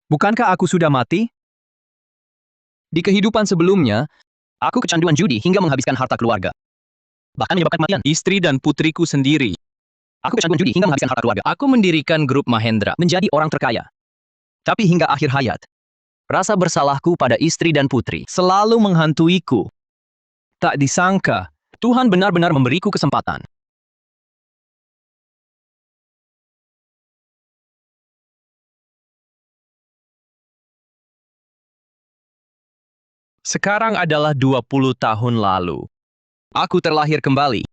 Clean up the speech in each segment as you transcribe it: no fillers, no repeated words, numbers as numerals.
Bukankah aku sudah mati? Di kehidupan sebelumnya, aku kecanduan judi hingga menghabiskan harta keluarga. Bahkan menyebabkan kematian istri dan putriku sendiri. Aku kecanduan judi hingga menghabiskan harta keluarga. Aku mendirikan grup Mahendra menjadi orang terkaya. Tapi hingga akhir hayat, rasa bersalahku pada istri dan putri selalu menghantuiku. Tak disangka, Tuhan benar-benar memberiku kesempatan. Sekarang adalah 20 tahun lalu. Aku terlahir kembali.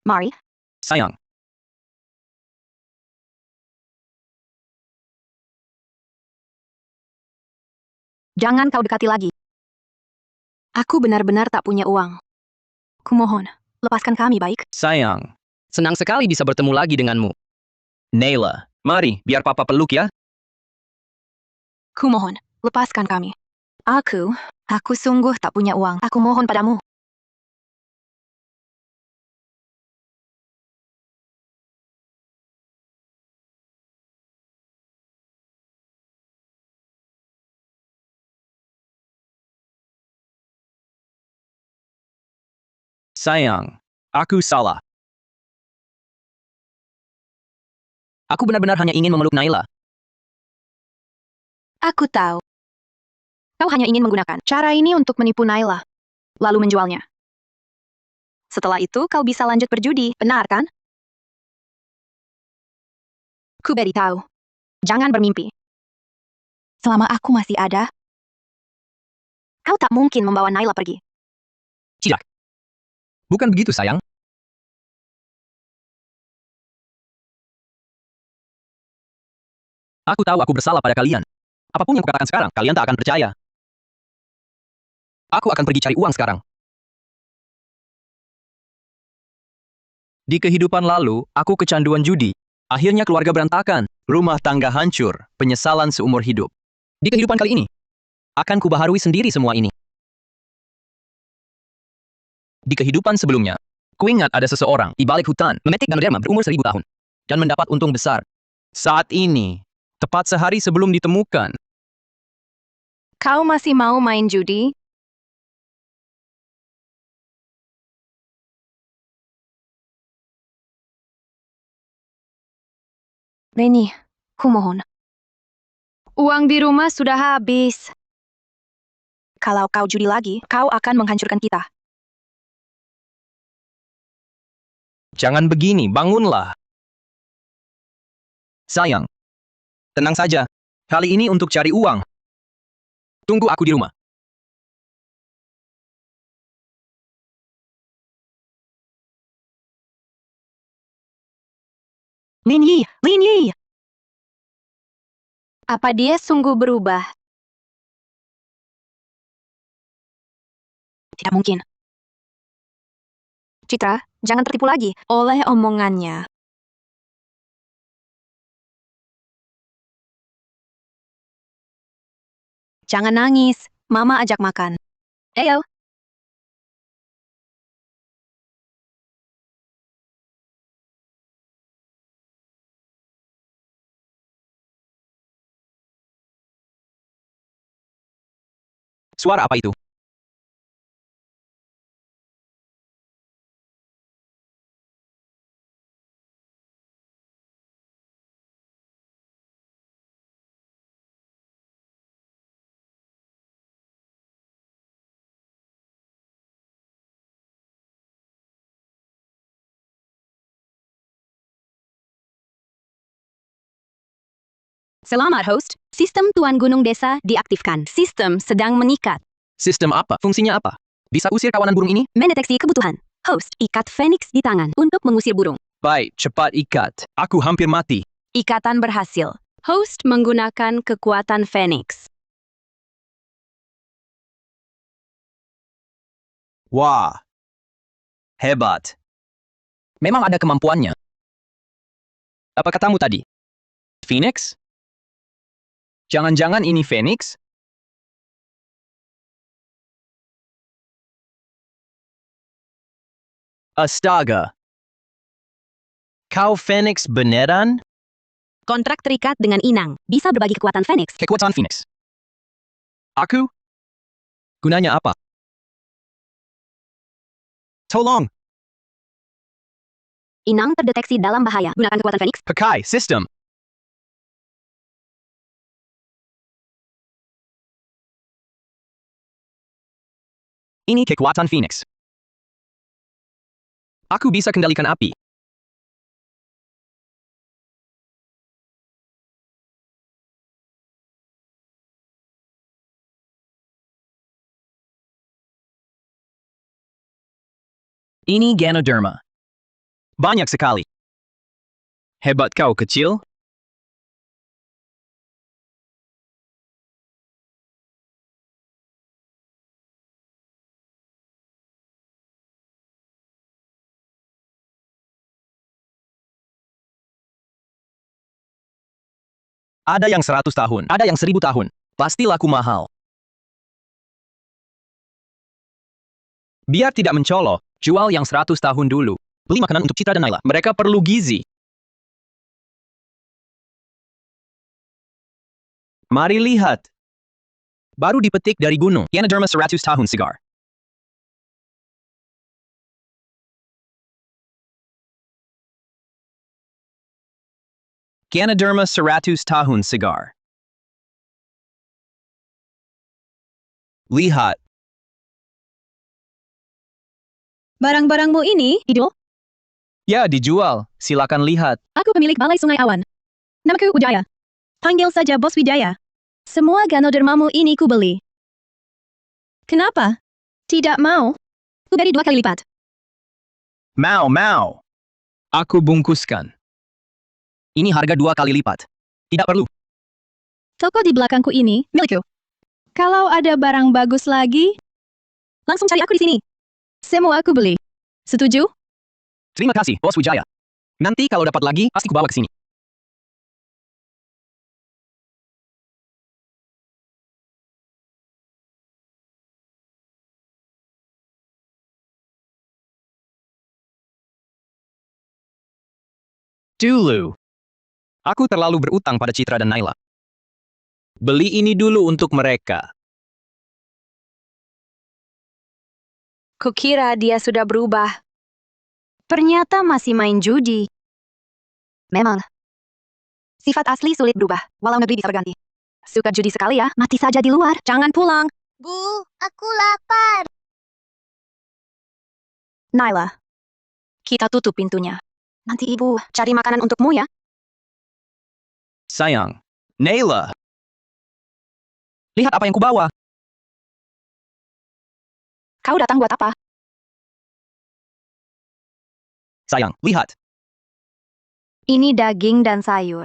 Mari, Sayang, jangan kau dekati lagi. Aku benar-benar tak punya uang. Kumohon, lepaskan kami baik. sayang. Senang sekali bisa bertemu lagi denganmu. Nayla, mari biar papa peluk ya. Kumohon, lepaskan kami. Aku sungguh tak punya uang. Aku mohon padamu. Sayang, aku salah. Aku benar-benar hanya ingin memeluk Nayla. Aku tahu. Kau hanya ingin menggunakan cara ini untuk menipu Naila, lalu menjualnya. Setelah itu kau bisa lanjut berjudi, benar kan? Ku beritahu. Jangan bermimpi. Selama aku masih ada, kau tak mungkin membawa Naila pergi. Tidak. Bukan begitu, sayang. Aku tahu aku bersalah pada kalian. Apapun yang kukatakan sekarang, kalian tak akan percaya. Aku akan pergi cari uang sekarang. Di kehidupan lalu, aku kecanduan judi. Akhirnya keluarga berantakan, rumah tangga hancur, penyesalan seumur hidup. Di kehidupan kali ini, akan kubaharui sendiri semua ini. Di kehidupan sebelumnya, kuingat ada seseorang di balik hutan, memetik ganoderma berumur 1000 tahun, dan mendapat untung besar. Saat ini, tepat sehari sebelum ditemukan, Kau masih mau main judi? Reni, kumohon. Uang di rumah sudah habis. Kalau kau judi lagi, kau akan menghancurkan kita. jangan begini, bangunlah. Sayang, tenang saja. Kali ini untuk cari uang. Tunggu aku di rumah. Lin Yi! Apa dia sungguh berubah? Tidak mungkin. Citra, jangan tertipu lagi oleh omongannya. Jangan nangis, Mama ajak makan. Ayo. Suara apa itu? Selamat host, sistem Tuan Gunung Desa diaktifkan. Sistem sedang mengikat. Sistem apa? Fungsinya apa? Bisa usir kawanan burung ini? Mendeteksi kebutuhan. Host, ikat Phoenix di tangan untuk mengusir burung. Baik, cepat ikat. Aku hampir mati. Ikatan berhasil. Host menggunakan kekuatan Phoenix. Wah, hebat. Memang ada kemampuannya. Apa katamu tadi? Phoenix? Jangan-jangan ini Phoenix? Astaga. Kau Phoenix beneran? Kontrak terikat dengan Inang. Bisa berbagi kekuatan Phoenix. Kekuatan Phoenix. Aku? Gunanya apa? Tolong. Inang terdeteksi dalam bahaya. Gunakan kekuatan Phoenix. Pakai sistem. Ini kekuatan Phoenix. Aku bisa kendalikan api. Ini Ganoderma. Banyak sekali. Hebat kau, kecil. Ada yang 100 tahun, ada yang 1000 tahun. Pasti laku mahal. Biar tidak mencolok, jual yang 100 tahun dulu. Beli makanan untuk Citra dan Naila. Mereka perlu gizi. Mari lihat. Baru dipetik dari gunung. Ganoderma 100 tahun segar. Ganoderma 100 tahun segar. Lihat. Barang-barangmu ini, Idol? Ya, dijual. Silakan lihat. Aku pemilik Balai Sungai Awan. Namaku Wijaya. Panggil saja Bos Wijaya. Semua Ganodermamu ini kubeli. Kenapa? Tidak mau? Kuberi 2 kali lipat. Mau. Aku bungkuskan. Ini harga 2 kali lipat. Tidak perlu. Toko di belakangku ini, milikku. Kalau ada barang bagus lagi, langsung cari aku di sini. Semua aku beli. Setuju? Terima kasih, Bos Wijaya. Nanti kalau dapat lagi, pasti kubawa ke sini. Dulu. Aku terlalu berutang pada Citra dan Naila. Beli ini dulu untuk mereka. Kukira dia sudah berubah. Ternyata masih main judi. Memang. Sifat asli sulit berubah, walau negeri bisa berganti. Suka judi sekali ya, mati saja di luar, jangan pulang. Bu, aku lapar. Naila. Kita tutup pintunya. Nanti ibu cari makanan untukmu ya. Sayang. Naila. Lihat apa yang kubawa. Kau datang buat apa? Sayang, lihat. Ini daging dan sayur.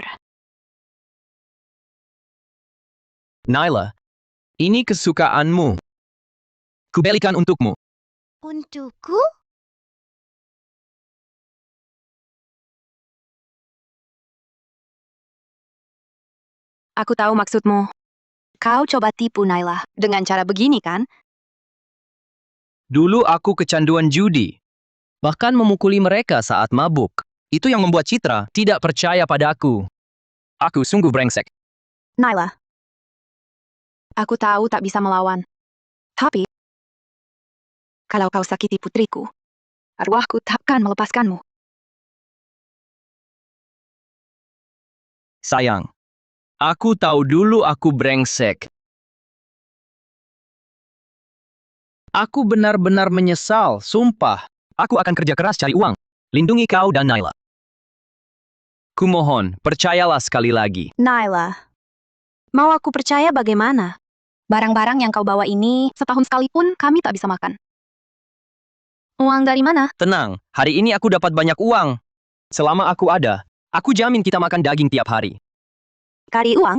Naila. Ini kesukaanmu. Kubelikan untukmu. Untukku? Aku tahu maksudmu. Kau coba tipu Naila dengan cara begini kan? Dulu aku kecanduan judi. Bahkan memukuli mereka saat mabuk. Itu yang membuat Citra tidak percaya padaku. Aku sungguh brengsek. Naila. Aku tahu tak bisa melawan. Tapi, kalau kau sakiti putriku, arwahku takkan melepaskanmu. Sayang. Aku tahu dulu aku brengsek. Aku benar-benar menyesal, sumpah. Aku akan kerja keras cari uang. Lindungi kau dan Naila. Kumohon, percayalah sekali lagi. Naila, mau aku percaya bagaimana? Barang-barang yang kau bawa ini, setahun sekalipun kami tak bisa makan. Uang dari mana? Tenang, hari ini aku dapat banyak uang. Selama aku ada, aku jamin kita makan daging tiap hari. Kari uang?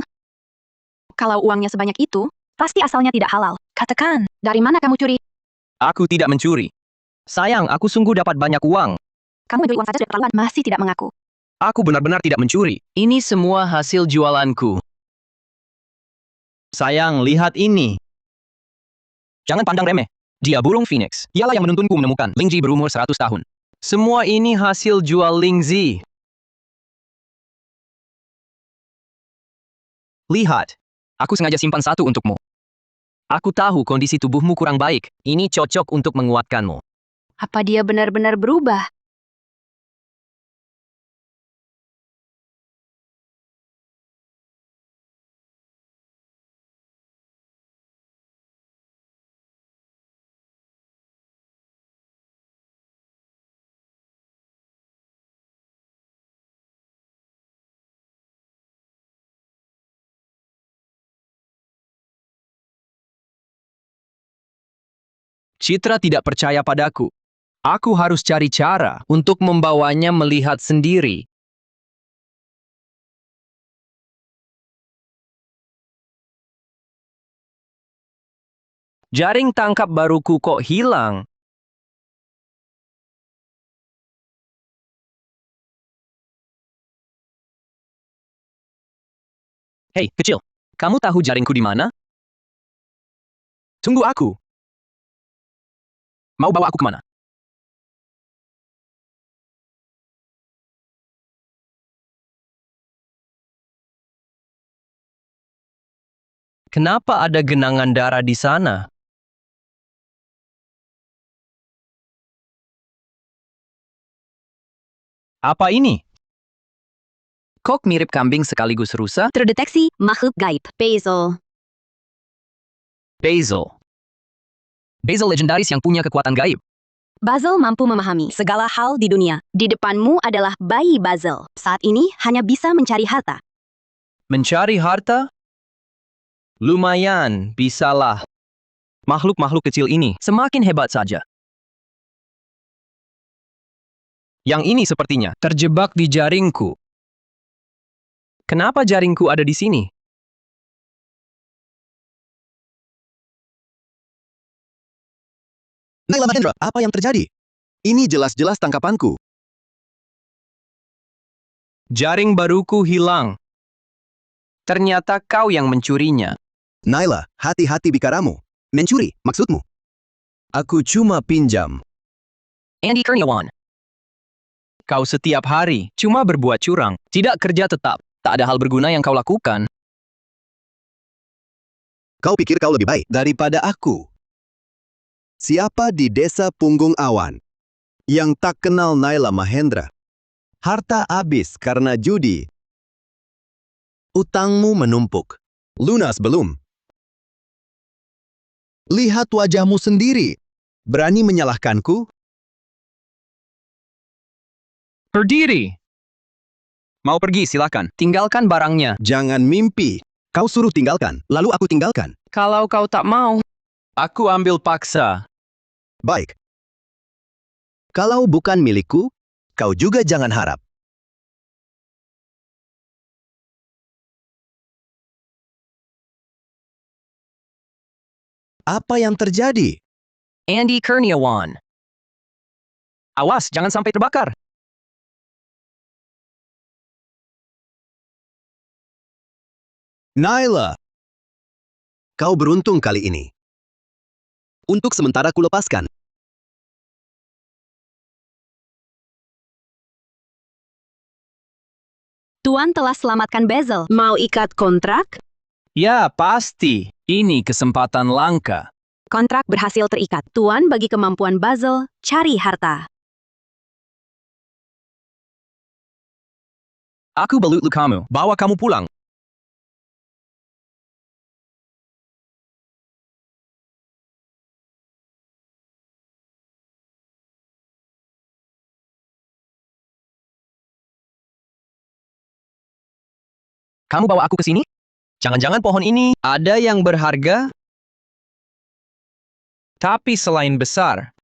Kalau uangnya sebanyak itu, pasti asalnya tidak halal. Katakan, dari mana kamu curi? Aku tidak mencuri. Sayang, aku sungguh dapat banyak uang. Kamu mencuri uang saja sudah keterlaluan, masih tidak mengaku. Aku benar-benar tidak mencuri. Ini semua hasil jualanku. Sayang, lihat ini. Jangan pandang remeh. Dia burung Phoenix. Dialah yang menuntunku menemukan Lingzi berumur 100 tahun. Semua ini hasil jual Lingzi. Lihat. Aku sengaja simpan satu untukmu. Aku tahu kondisi tubuhmu kurang baik. Ini cocok untuk menguatkanmu. Apa dia benar-benar berubah? Citra tidak percaya padaku. Aku harus cari cara untuk membawanya melihat sendiri. Jaring tangkap baruku kok hilang. Hei, kecil. Kamu tahu jaringku di mana? Tunggu aku. Mau bawa aku kemana? Kenapa ada genangan darah di sana? Apa ini? Kok mirip kambing sekaligus rusa? Terdeteksi makhluk gaib. Basil. Basil. Basil legendaris yang punya kekuatan gaib. Basil mampu memahami segala hal di dunia. Di depanmu adalah bayi Basil. Saat ini hanya bisa mencari harta. Mencari harta? Lumayan, bisalah. Makhluk-makhluk kecil ini semakin hebat saja. Yang ini sepertinya terjebak di jaringku. Kenapa jaringku ada di sini? Naila Mahendra, apa yang terjadi? Ini jelas-jelas tangkapanku. Jaring baruku hilang. Ternyata kau yang mencurinya. Naila, hati-hati bicaramu. Mencuri, maksudmu? Aku cuma pinjam. Andy Kurniawan. Kau setiap hari cuma berbuat curang, tidak kerja tetap. Tak ada hal berguna yang kau lakukan. Kau pikir kau lebih baik daripada aku? Siapa di desa Punggung Awan yang tak kenal Naila Mahendra? Harta habis karena judi. Utangmu menumpuk. Lunas belum? Lihat wajahmu sendiri. Berani menyalahkanku? Berdiri. Mau pergi, silakan. Tinggalkan barangnya. Jangan mimpi. Kau suruh tinggalkan, lalu aku tinggalkan. Kalau kau tak mau, aku ambil paksa. Baik. Kalau bukan milikku, kau juga jangan harap. Apa yang terjadi? Andy Kurniawan. Awas, jangan sampai terbakar. Naila, kau beruntung kali ini. Untuk sementara kulepaskan. Tuan telah selamatkan Basil. Mau ikat kontrak? Ya, pasti. Ini kesempatan langka. Kontrak berhasil terikat. Tuan bagi kemampuan Basil, cari harta. Aku balut kamu. Bawa kamu pulang. Kamu bawa aku ke sini? Jangan-jangan pohon ini ada yang berharga? Tapi selain besar,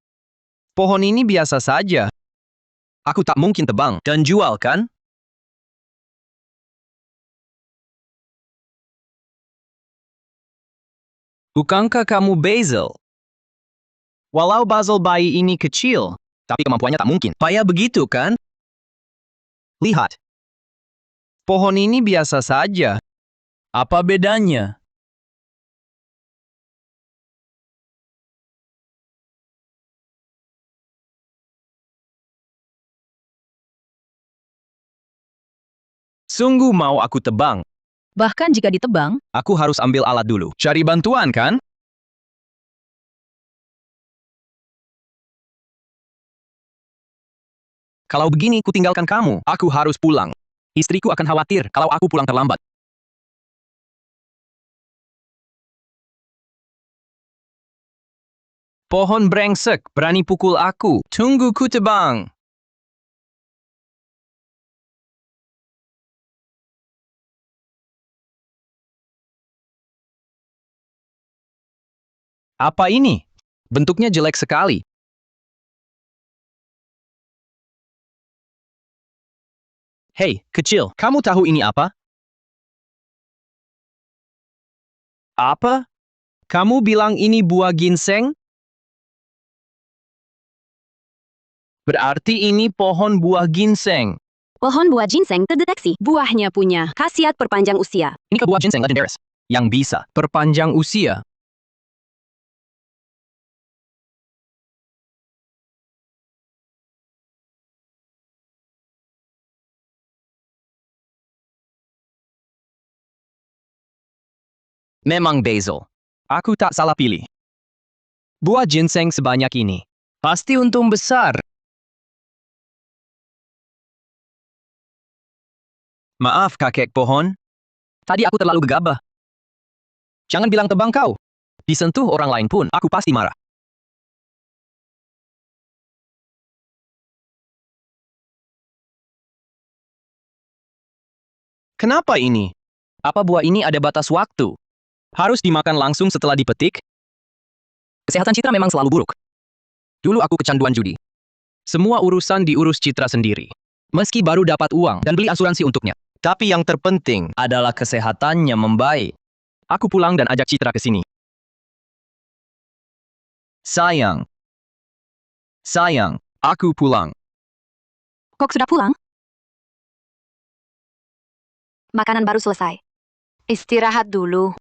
pohon ini biasa saja. Aku tak mungkin tebang dan jual, kan? Bukankah kamu Basil? Walau Basil bayi ini kecil, tapi kemampuannya tak mungkin. Payah begitu, kan? Lihat. Pohon ini biasa saja. Apa bedanya? Sungguh mau aku tebang. Bahkan jika ditebang, Aku harus ambil alat dulu. Cari bantuan, kan? Kalau begini, ku tinggalkan kamu. Aku harus pulang. Istriku akan khawatir kalau aku pulang terlambat. Pohon brengsek, berani pukul aku. Tunggu ku tebang. Apa ini? Bentuknya jelek sekali. Hei, kecil, kamu tahu ini apa? Apa? Kamu bilang ini buah ginseng? Berarti ini pohon buah ginseng. Pohon buah ginseng terdeteksi. Buahnya punya khasiat perpanjang usia. Ini ke buah ginseng legendaris yang bisa perpanjang usia. Memang basil. Aku tak salah pilih. Buah ginseng sebanyak ini. Pasti untung besar. Maaf, kakek pohon. Tadi aku terlalu gegabah. Jangan bilang tebang kau. Disentuh orang lain pun, aku pasti marah. Kenapa ini? Apa buah ini ada batas waktu? Harus dimakan langsung setelah dipetik? Kesehatan Citra memang selalu buruk. Dulu aku kecanduan judi. Semua urusan diurus Citra sendiri. Meski baru dapat uang dan beli asuransi untuknya. Tapi yang terpenting adalah kesehatannya membaik. Aku pulang dan ajak Citra ke sini. Sayang. Sayang, aku pulang. Kok sudah pulang? Makanan baru selesai. Istirahat dulu.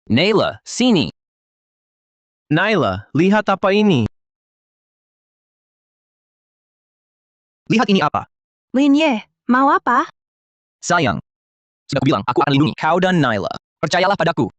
Naila, sini. Naila, lihat apa ini. Lihat ini apa? Linye, mau apa? Sayang. Sudah bilang, aku akan lindungi kau dan Naila. Percayalah padaku.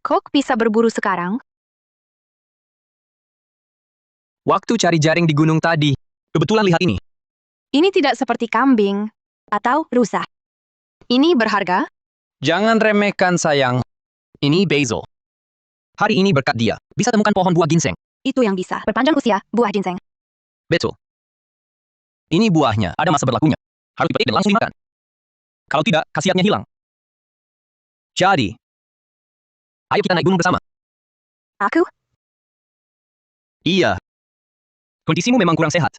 Kok bisa berburu sekarang? Waktu cari jaring di gunung tadi. Kebetulan lihat ini. Ini tidak seperti kambing atau rusa. Ini berharga? Jangan remehkan sayang. Ini basil. Hari ini berkat dia, bisa temukan pohon buah ginseng. Itu yang bisa. Perpanjang usia, buah ginseng. Betul. Ini buahnya, ada masa berlakunya. Harus dipetik dan langsung dimakan. Kalau tidak, khasiatnya hilang. Jadi, ayo kita naik gunung bersama. Aku? Iya. Kondisimu memang kurang sehat.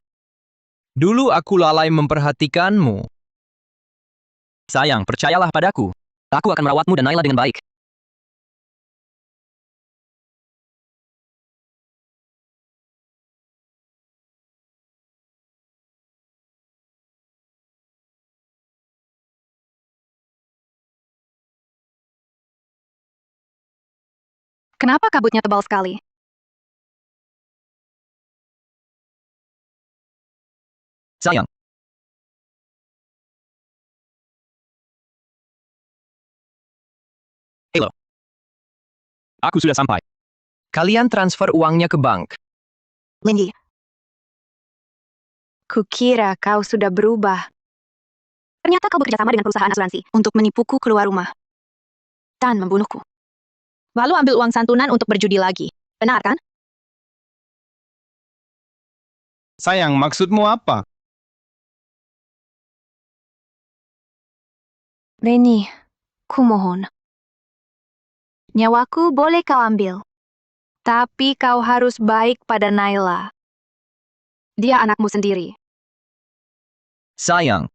Dulu aku lalai memperhatikanmu. Sayang, percayalah padaku. Aku akan merawatmu dan Naila dengan baik. Kenapa kabutnya tebal sekali? Sayang. Halo. Aku sudah sampai. Kalian transfer uangnya ke bank. Lindy. Kukira kau sudah berubah. Ternyata kau bekerja sama dengan perusahaan asuransi untuk menipuku keluar rumah. Dan membunuhku. lalu ambil uang santunan untuk berjudi lagi. Benar kan? Sayang, maksudmu apa? Reni, kumohon. Nyawaku boleh kau ambil. Tapi kau harus baik pada Naila. Dia anakmu sendiri. Sayang.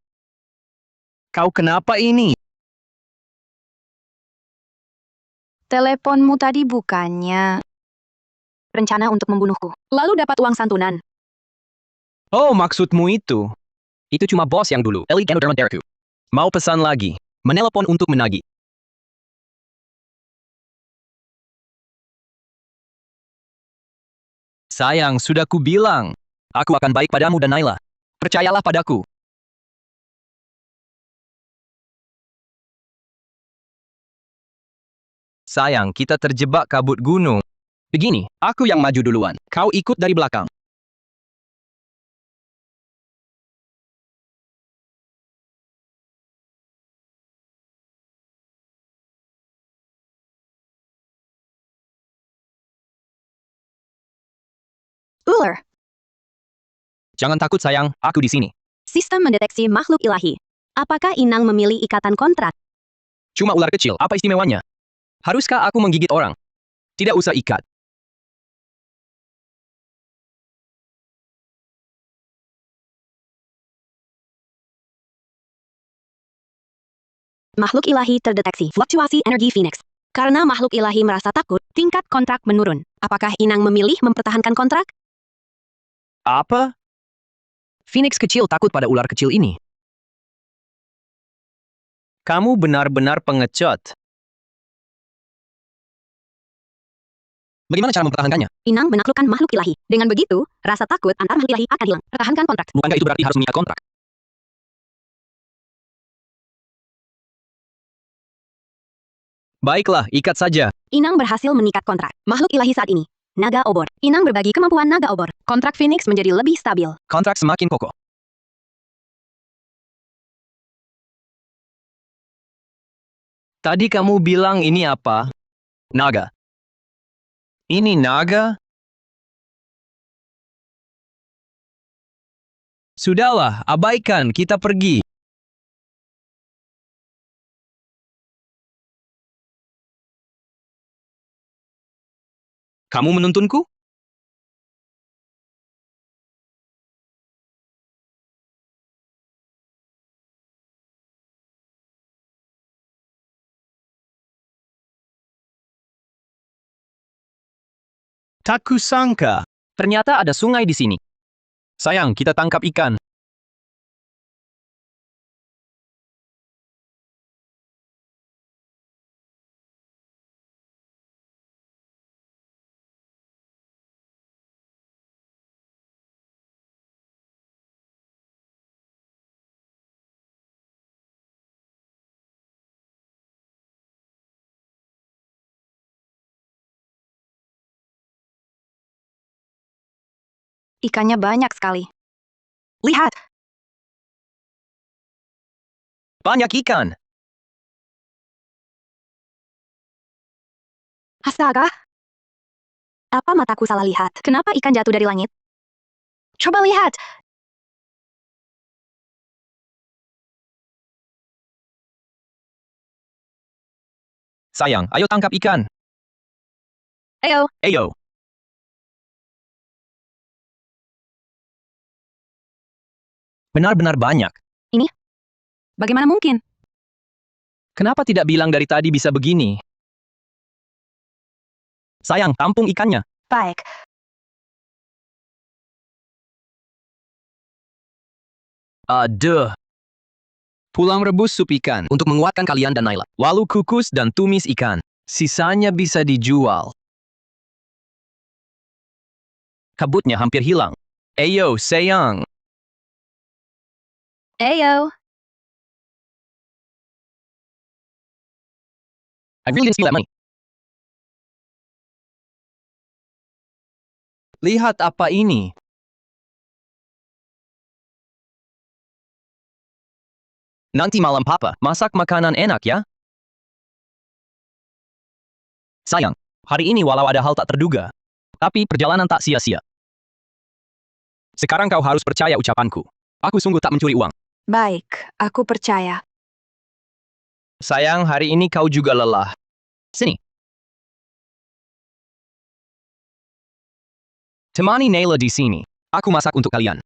Kau kenapa ini? Teleponmu tadi bukannya rencana untuk membunuhku. Lalu dapat uang santunan. Oh, maksudmu itu. Itu cuma bos yang dulu, Eli Ganoderma Dereku. Mau pesan lagi, menelepon untuk menagih. Sayang, sudah kubilang. Aku akan baik padamu dan Naila. Percayalah padaku. Sayang, kita terjebak kabut gunung. Begini, aku yang maju duluan. Kau ikut dari belakang. Ular. Jangan takut sayang, aku di sini. Sistem mendeteksi makhluk ilahi. Apakah Inang memilih ikatan kontrak? Cuma ular kecil, apa istimewanya? Haruskah aku menggigit orang? Tidak usah ikat. Makhluk ilahi terdeteksi fluktuasi energi Phoenix. Karena makhluk ilahi merasa takut, tingkat kontrak menurun. Apakah Inang memilih mempertahankan kontrak? Apa? Phoenix kecil takut pada ular kecil ini. Kamu benar-benar pengecut. Bagaimana cara mempertahankannya? Inang menaklukkan makhluk ilahi. Dengan begitu, rasa takut antar makhluk ilahi akan hilang. Pertahankan kontrak. Bukankah itu berarti harus mengikat kontrak? Baiklah, ikat saja. Inang berhasil mengikat kontrak. Makhluk ilahi saat ini. Naga obor. Inang berbagi kemampuan naga obor. Kontrak Phoenix menjadi lebih stabil. Kontrak semakin kokoh. Tadi kamu bilang ini apa? Naga. Ini naga? Sudahlah, abaikan, kita pergi. Kamu menuntunku? Tak kusangka. Ternyata ada sungai di sini. Sayang, kita tangkap ikan. Ikannya banyak sekali. Lihat, Banyak ikan. astaga. Apa mataku salah lihat? Kenapa ikan jatuh dari langit? Coba lihat. Sayang, ayo tangkap ikan. Ayo, Ayo. Benar-benar banyak. bagaimana mungkin? Kenapa tidak bilang dari tadi bisa begini? Sayang, tampung ikannya. Baik. Aduh. Pulang rebus sup ikan untuk menguatkan kalian dan Naila. Lalu kukus dan tumis ikan. Sisanya bisa dijual. Kabutnya hampir hilang. Ayo, sayang. Ayo. I really didn't steal that money. Lihat apa ini. Nanti malam papa, masak makanan enak ya? Sayang, hari ini walau ada hal tak terduga, tapi perjalanan tak sia-sia. Sekarang kau harus percaya ucapanku. Aku sungguh tak mencuri uang. Baik, aku percaya. Sayang, hari ini kau juga lelah. Sini. Temani Naila di sini. Aku masak untuk kalian.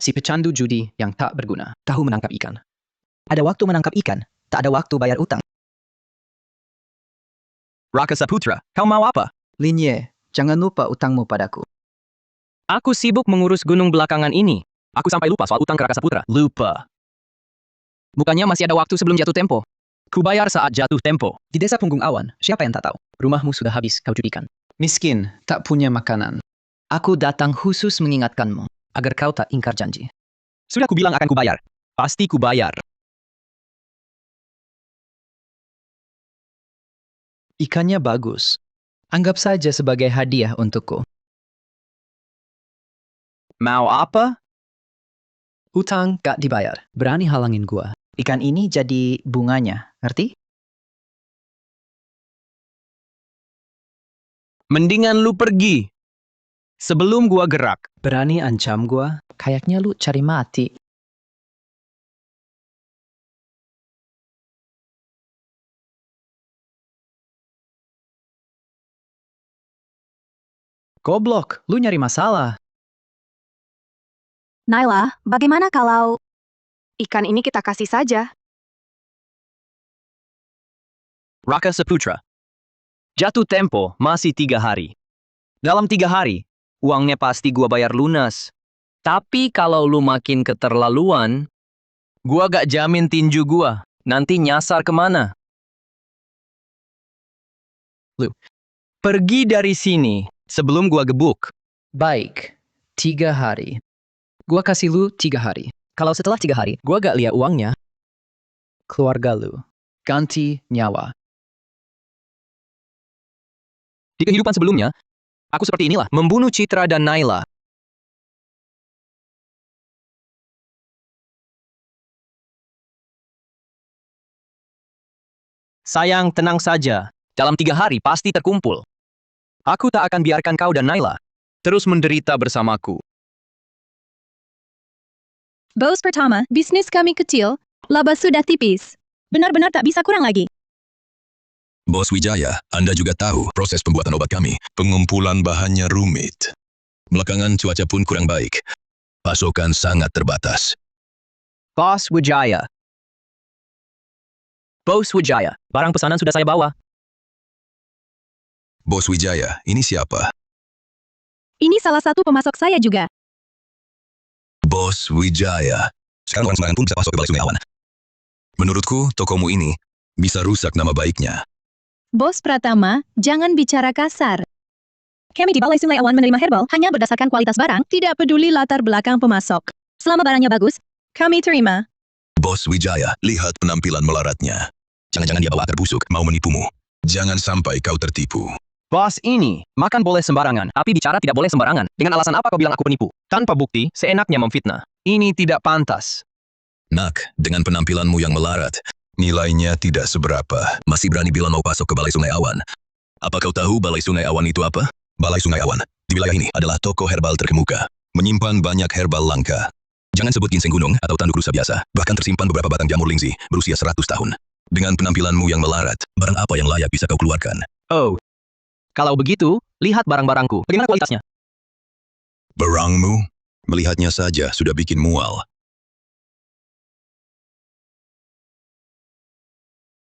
Si pecandu judi yang tak berguna tahu menangkap ikan. Ada waktu menangkap ikan, tak ada waktu bayar utang. Rakasa Putra, kau mau apa? Linye, Jangan lupa utangmu padaku. Aku sibuk mengurus gunung belakangan ini. Aku sampai lupa soal utang ke Rakasa Putra. Lupa. Bukannya masih ada waktu sebelum jatuh tempo? Kubayar saat jatuh tempo. Di desa Punggung Awan, siapa yang tak tahu? Rumahmu sudah habis kau judikan. Miskin, tak punya makanan. Aku datang khusus mengingatkanmu, agar kau tak ingkar janji. Sudah kubilang akan kubayar. Pasti kubayar. Ikannya bagus. Anggap saja sebagai hadiah untukku. Mau apa? Utang gak dibayar. Berani halangin gua. Ikan ini jadi bunganya, ngerti? Mendingan lu pergi. Sebelum gua gerak. Berani ancam gua? Kayaknya lu cari mati. Goblok, lu nyari masalah. Naila, bagaimana kalau ikan ini kita kasih saja? Rakasa Putra. Jatuh tempo masih 3 hari. Dalam 3 hari, uangnya pasti gua bayar lunas. Tapi kalau lu makin keterlaluan, gua gak jamin tinju gua nanti nyasar kemana. Lu, pergi dari sini sebelum gua gebuk. Baik, 3 hari. Gua kasih lu 3 hari. Kalau setelah 3 hari, gua gak lihat uangnya, keluarga lu ganti nyawa. Di kehidupan sebelumnya, aku seperti inilah, membunuh Citra dan Naila. Sayang, tenang saja. Dalam 3 hari pasti terkumpul. Aku tak akan biarkan kau dan Naila terus menderita bersamaku. Bos pertama, bisnis kami kecil, laba sudah tipis. Benar-benar tak bisa kurang lagi. Bos Wijaya, Anda juga tahu proses pembuatan obat kami. Pengumpulan bahannya rumit. Belakangan cuaca pun kurang baik. Pasokan sangat terbatas. Bos Wijaya. Bos Wijaya, barang pesanan sudah saya bawa. Bos Wijaya, ini siapa? Ini salah satu pemasok saya juga. Bos Wijaya. Sekarang orang sembarangan pun bisa masuk ke Balai Sungai Awan. Menurutku, tokomu ini bisa rusak nama baiknya. Bos Pratama, jangan bicara kasar. Kami di Balai Sungai Awan menerima herbal hanya berdasarkan kualitas barang, tidak peduli latar belakang pemasok. Selama barangnya bagus, kami terima. Bos Wijaya, lihat penampilan melaratnya. Jangan-jangan dia bawa akar busuk, mau menipumu. Jangan sampai kau tertipu. Bos ini, makan boleh sembarangan, tapi bicara tidak boleh sembarangan. Dengan alasan apa kau bilang aku penipu? Tanpa bukti, seenaknya memfitnah. Ini tidak pantas. Nak, dengan penampilanmu yang melarat, nilainya tidak seberapa. Masih berani bilang mau pasok ke Balai Sungai Awan. Apa kau tahu Balai Sungai Awan itu apa? Balai Sungai Awan di wilayah ini adalah toko herbal terkemuka. Menyimpan banyak herbal langka. Jangan sebut ginseng gunung atau tanduk rusa biasa. Bahkan tersimpan beberapa batang jamur lingzi berusia 100 tahun. Dengan penampilanmu yang melarat, barang apa yang layak bisa kau keluarkan? Oh. Kalau begitu, lihat barang-barangku. Bagaimana kualitasnya? Barangmu? Melihatnya saja sudah bikin mual.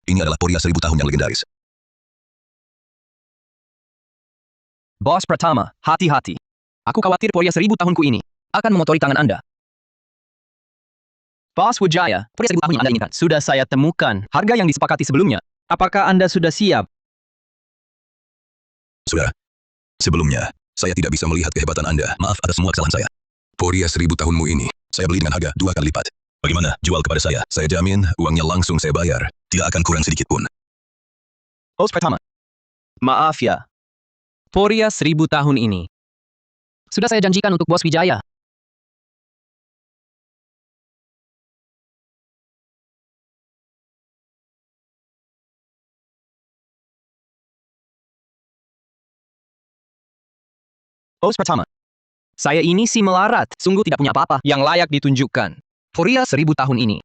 Ini adalah Poria 1000 tahun yang legendaris. Bos Pratama, hati-hati. Aku khawatir Poria 1000 tahunku ini akan mengotori tangan Anda. Bos Wijaya, Poria 1000 tahun yang Anda inginkan sudah saya temukan. Harga yang disepakati sebelumnya. Apakah Anda sudah siap? Saudara, sebelumnya, saya tidak bisa melihat kehebatan Anda. Maaf atas semua kesalahan saya. Poria 1000 tahunmu ini, saya beli dengan harga 2 kali lipat. Bagaimana? Jual kepada saya. Saya jamin, uangnya langsung saya bayar. Tidak akan kurang sedikit pun. Bos Pratama. Maaf ya. Poria 1000 tahun ini sudah saya janjikan untuk Bos Wijaya. Bos Pratama. Saya ini si melarat, sungguh tidak punya apa-apa yang layak ditunjukkan. Poria 1000 tahun ini.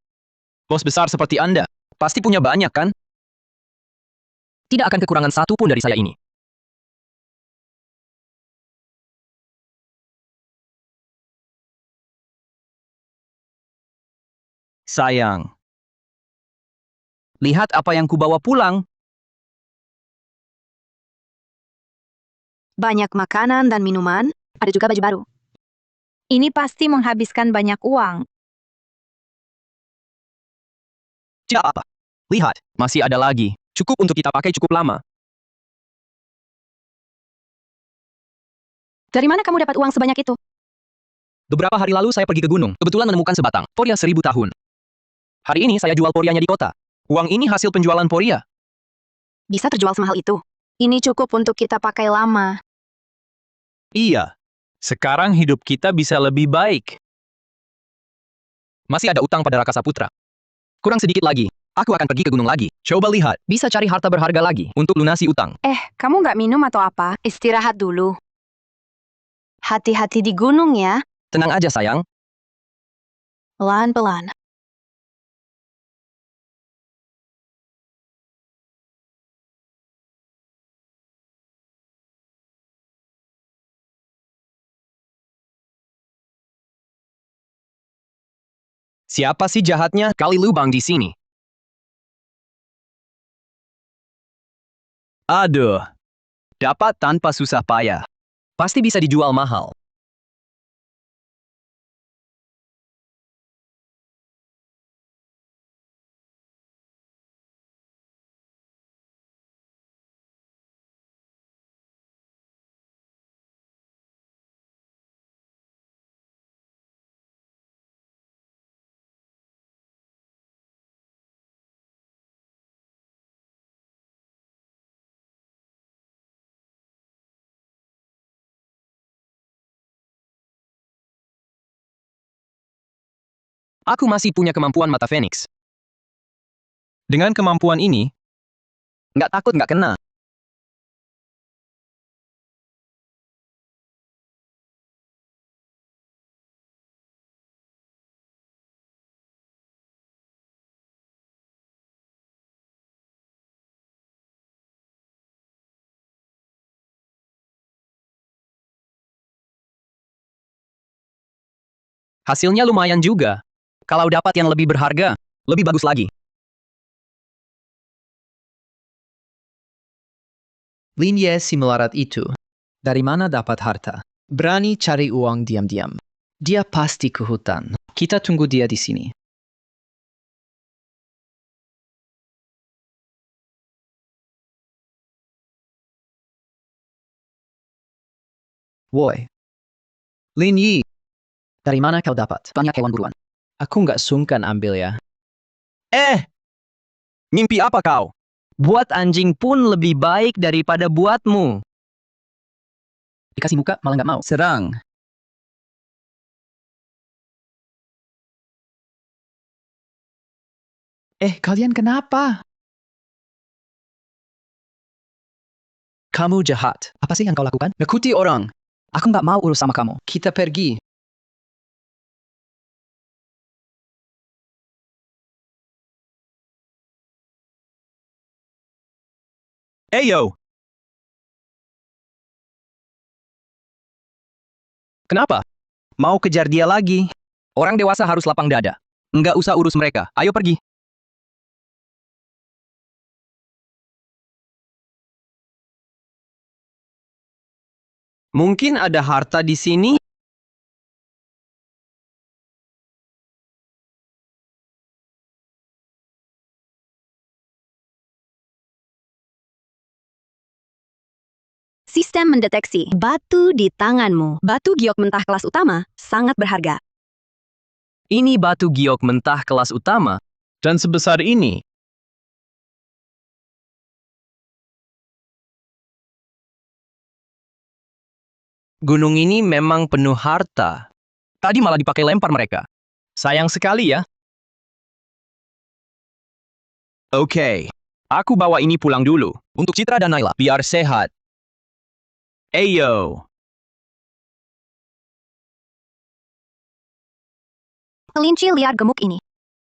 Bos besar seperti Anda, pasti punya banyak kan? Tidak akan kekurangan satu pun dari saya ini. Sayang. Lihat apa yang kubawa pulang. Banyak makanan dan minuman, ada juga baju baru. Ini pasti menghabiskan banyak uang. Tidak apa. Lihat, masih ada lagi. Cukup untuk kita pakai cukup lama. Dari mana kamu dapat uang sebanyak itu? Beberapa hari lalu saya pergi ke gunung, kebetulan menemukan sebatang poria 1000 tahun. Hari ini saya jual porianya di kota. Uang ini hasil penjualan poria. Bisa terjual semahal itu. Ini cukup untuk kita pakai lama. Iya. Sekarang hidup kita bisa lebih baik. Masih ada utang pada Raka Saputra. Kurang sedikit lagi. Aku akan pergi ke gunung lagi. Coba lihat, bisa cari harta berharga lagi untuk lunasi utang. Kamu nggak minum atau apa? Istirahat dulu. Hati-hati di gunung ya. Tenang aja sayang. Pelan-pelan. Siapa sih jahatnya? Kali lubang di sini. Aduh. Dapat tanpa susah payah. Pasti bisa dijual mahal. Aku masih punya kemampuan mata Phoenix. Dengan kemampuan ini, Nggak takut nggak kena. Hasilnya lumayan juga. Kalau dapat yang lebih berharga, lebih bagus lagi. Linye si melarat itu. Dari mana dapat harta? Berani cari uang diam-diam. Dia pasti ke hutan. Kita tunggu dia di sini. Woi, Lin Yi, dari mana kau dapat? banyak hewan buruan. Aku nggak sungkan ambil ya. Mimpi apa kau? Buat anjing pun lebih baik daripada buatmu. Dikasih muka malah nggak mau. Serang. Kalian kenapa? Kamu jahat. Apa sih yang kau lakukan? Nakuti orang. Aku nggak mau urus sama kamu. Kita pergi. Eyo, Kenapa? Mau kejar dia lagi? Orang dewasa harus lapang dada. Nggak usah urus mereka. Ayo pergi. Mungkin ada harta di sini? Sistem mendeteksi batu di tanganmu. Batu giok mentah kelas utama sangat berharga. Ini batu giok mentah kelas utama. dan sebesar ini. Gunung ini memang penuh harta. Tadi malah dipakai lempar mereka. Sayang sekali ya. Oke, aku bawa ini pulang dulu. Untuk Citra dan Naila, biar sehat. Eyo. Kelinci liar gemuk ini.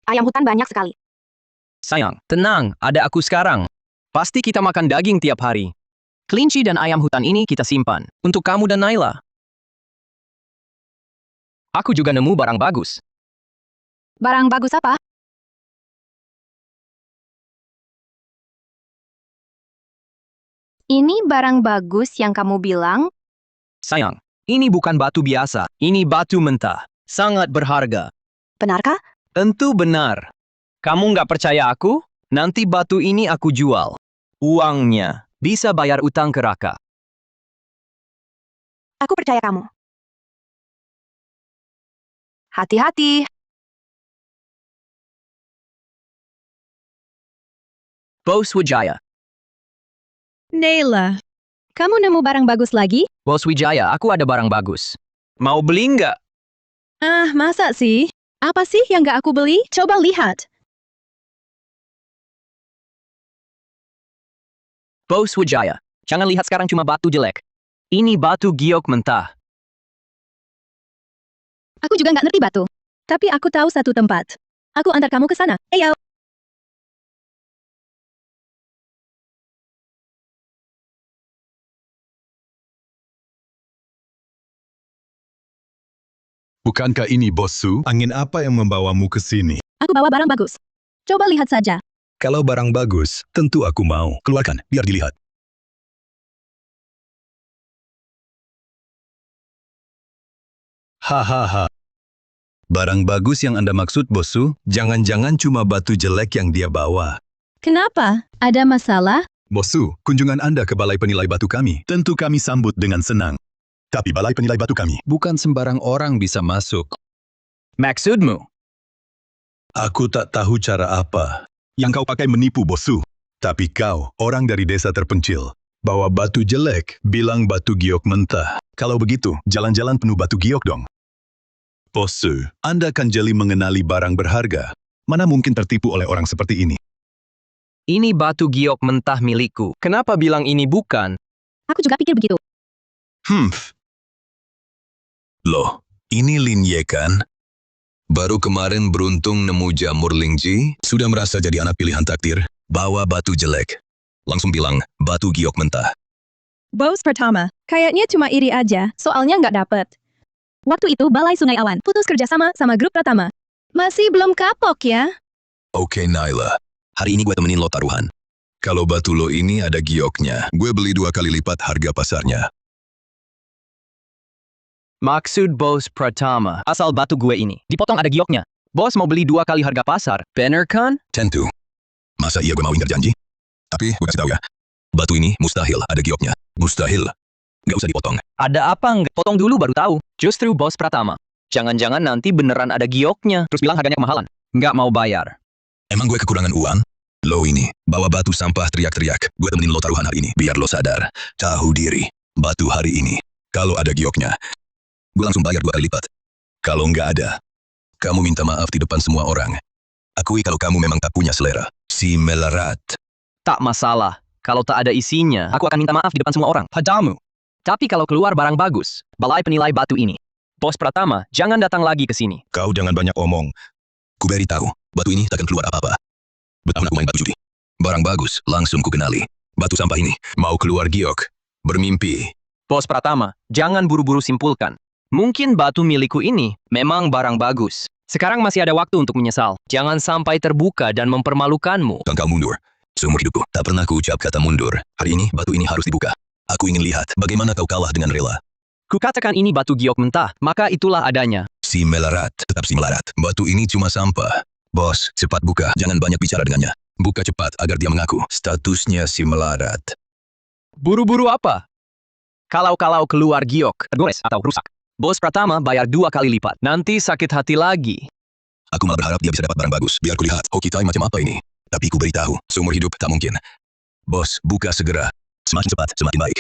Ayam hutan banyak sekali. Sayang, tenang, ada aku sekarang. Pasti kita makan daging tiap hari. Kelinci dan ayam hutan ini kita simpan. Untuk kamu dan Naila. Aku juga nemu barang bagus. Barang bagus apa? Ini barang bagus yang kamu bilang. Sayang, ini bukan batu biasa. Ini batu mentah. Sangat berharga. Benarkah? Tentu benar. Kamu nggak percaya aku? Nanti batu ini aku jual. Uangnya bisa bayar utang ke Raka. Aku percaya kamu. Hati-hati. Bos Wijaya. Nayla, kamu nemu barang bagus lagi? Bos Wijaya, aku ada barang bagus. Mau beli nggak? Ah, masa sih? Apa sih yang gak aku beli? Coba lihat. Bos Wijaya, jangan lihat sekarang cuma batu jelek. Ini batu giok mentah. Aku juga nggak ngerti batu. Tapi aku tahu satu tempat. Aku antar kamu ke sana. Ayo. Bukankah ini Bos Su? Angin apa yang membawamu ke sini? Aku bawa barang bagus. Coba lihat saja. Kalau barang bagus, tentu aku mau. Keluarkan, biar dilihat. Hahaha. Barang bagus yang Anda maksud, Bos Su? Jangan-jangan cuma batu jelek yang dia bawa. Kenapa? Ada masalah? Bos Su, kunjungan Anda ke Balai Penilai Batu kami. Tentu kami sambut dengan senang. Tapi Balai Penilai Batu kami bukan sembarang orang bisa masuk. Maksudmu? Aku tak tahu cara apa yang kau pakai menipu, Bos Su. Tapi kau, orang dari desa terpencil, bawa batu jelek, bilang batu giok mentah. Kalau begitu, jalan-jalan penuh batu giok dong. Bos Su, Anda kan jeli mengenali barang berharga. Mana mungkin tertipu oleh orang seperti ini? Ini batu giok mentah milikku. Kenapa bilang ini bukan? Aku juga pikir begitu. Loh, ini Lin Ye kan? Baru kemarin beruntung nemu jamur Lingji, sudah merasa jadi anak pilihan takdir, bawa batu jelek. Langsung bilang, batu giok mentah. Bos pertama, kayaknya cuma iri aja, soalnya nggak dapet. Waktu itu Balai Sungai Awan putus kerjasama sama grup Pratama. Masih belum kapok ya? Oke Naila, hari ini gue temenin lo taruhan. Kalau batu lo ini ada gioknya, gue beli 2 kali lipat harga pasarnya. Maksud bos Pratama, asal batu gue ini, dipotong ada gioknya. Bos mau beli 2 kali harga pasar, bener kan? Tentu. Masa iya gue mau ingkar janji? Tapi gue kasih tahu ya, batu ini mustahil ada gioknya. Mustahil. Gak usah dipotong. Ada apa nggak? Potong dulu baru tahu. Justru bos Pratama. Jangan-jangan nanti beneran ada gioknya, terus bilang harganya kemahalan. Nggak mau bayar. Emang gue kekurangan uang? Lo ini, bawa batu sampah teriak-teriak. Gue temenin lo taruhan hari ini, biar lo sadar. Tahu diri, batu hari ini. Kalau ada gioknya, gue langsung bayar 2 kali lipat. Kalau nggak ada, kamu minta maaf di depan semua orang. Akui kalau kamu memang tak punya selera. Si melarat. Tak masalah. Kalau tak ada isinya, aku akan minta maaf di depan semua orang. Padamu. Tapi kalau keluar barang bagus, balai penilai batu ini. Bos Pratama, jangan datang lagi ke sini. Kau jangan banyak omong. Ku beri tahu, batu ini takkan keluar apa-apa. Betahun aku main batu judi. Barang bagus, langsung ku kenali. Batu sampah ini, mau keluar giok. Bermimpi. Bos Pratama, jangan buru-buru simpulkan. Mungkin batu milikku ini memang barang bagus. Sekarang masih ada waktu untuk menyesal. Jangan sampai terbuka dan mempermalukanmu. Dan kau mundur. Seumur hidupku, tak pernah ku ucap kata mundur. Hari ini, batu ini harus dibuka. Aku ingin lihat bagaimana kau kalah dengan rela. Kukatakan ini batu giok mentah, maka itulah adanya. Si melarat, tetap si melarat. Batu ini cuma sampah. Bos, cepat buka. Jangan banyak bicara dengannya. Buka cepat agar dia mengaku statusnya si melarat. Buru-buru apa? Kalau keluar giok, tergores atau rusak. Bos Pratama bayar 2 kali lipat. Nanti sakit hati lagi. Aku malah berharap dia bisa dapat barang bagus. Biar kulihat hoki time macam apa ini. Tapi ku beritahu, seumur hidup tak mungkin. Bos, buka segera. Semakin cepat, semakin baik.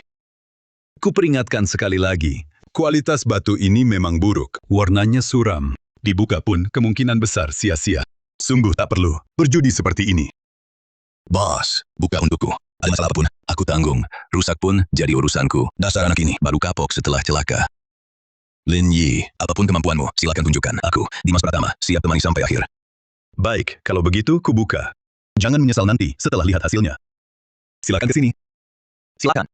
Ku peringatkan sekali lagi, kualitas batu ini memang buruk. Warnanya suram. Dibuka pun kemungkinan besar sia-sia. Sungguh tak perlu berjudi seperti ini. Bos, buka untukku. Ada masalah apapun, aku tanggung. Rusak pun jadi urusanku. Dasar anak ini baru kapok setelah celaka. Lin Yi, apapun kemampuanmu, silakan tunjukkan. Aku, Dimas Pratama, siap temani sampai akhir. Baik, kalau begitu ku buka. Jangan menyesal nanti setelah lihat hasilnya. Silakan ke sini. Silakan.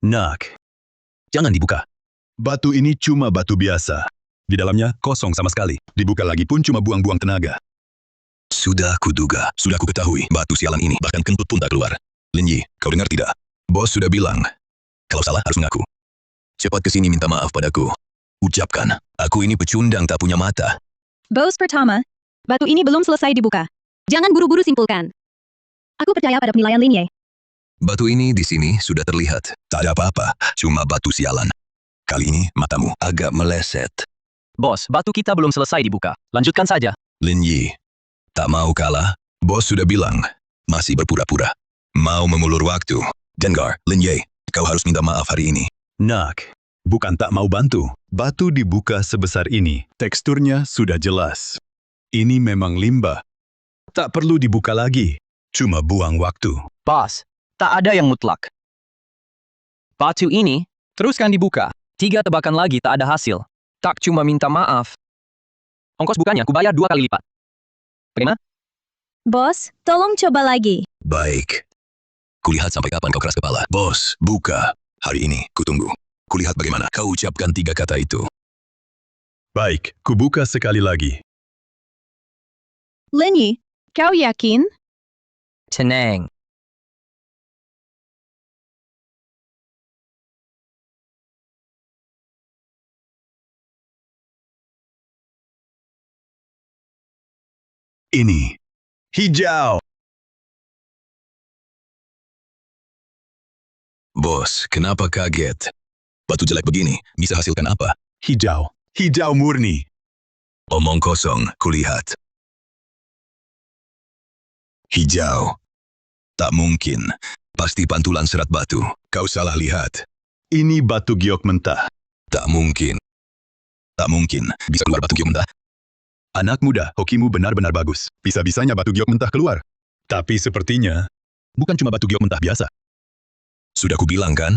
Nak, Jangan dibuka. batu ini cuma batu biasa. Di dalamnya kosong sama sekali. Dibuka lagi pun cuma buang-buang tenaga. Sudah kuduga, sudah ku ketahui batu sialan ini bahkan kentut pun tak keluar. Lin Yi, kau dengar tidak? Bos sudah bilang, kalau salah harus mengaku. Cepat kesini minta maaf padaku. Ucapkan, aku ini pecundang tak punya mata. Bos pertama, batu ini belum selesai dibuka. Jangan buru-buru simpulkan. Aku percaya pada penilaian Lin Ye. Batu ini di sini sudah terlihat. Tak ada apa-apa, cuma batu sialan. Kali ini matamu agak meleset. Bos, batu kita belum selesai dibuka. Lanjutkan saja. Lin Yi, tak mau kalah? Bos sudah bilang, masih berpura-pura. Mau mengulur waktu. Dengar, Lin Ye, kau harus minta maaf hari ini. Nak, bukan tak mau bantu. Batu dibuka sebesar ini. Teksturnya sudah jelas. Ini memang limbah. Tak perlu dibuka lagi. Cuma buang waktu. Bos, tak ada yang mutlak. Batu ini, teruskan dibuka. 3 tebakan lagi tak ada hasil. Tak cuma minta maaf. Ongkos bukanya kubayar 2 kali lipat. Bagaimana? Bos, tolong coba lagi. Baik. Kulihat sampai kapan kau keras kepala. Bos, buka. Hari ini, kutunggu. Kulihat bagaimana kau ucapkan 3 kata itu. Baik, kubuka sekali lagi. Lin Yi, kau yakin? Tenang. Ini. Hijau. Bos, kenapa kaget? Batu jelek begini, bisa hasilkan apa? Hijau. Hijau murni. Omong kosong, kulihat. Hijau. Tak mungkin. Pasti pantulan serat batu. Kau salah lihat. Ini batu giok mentah. Tak mungkin. Tak mungkin. Bisa keluar batu giok mentah? Anak muda, hokimu benar-benar bagus. Bisa-bisanya batu giok mentah keluar. Tapi sepertinya, bukan cuma batu giok mentah biasa. Sudah kubilang kan?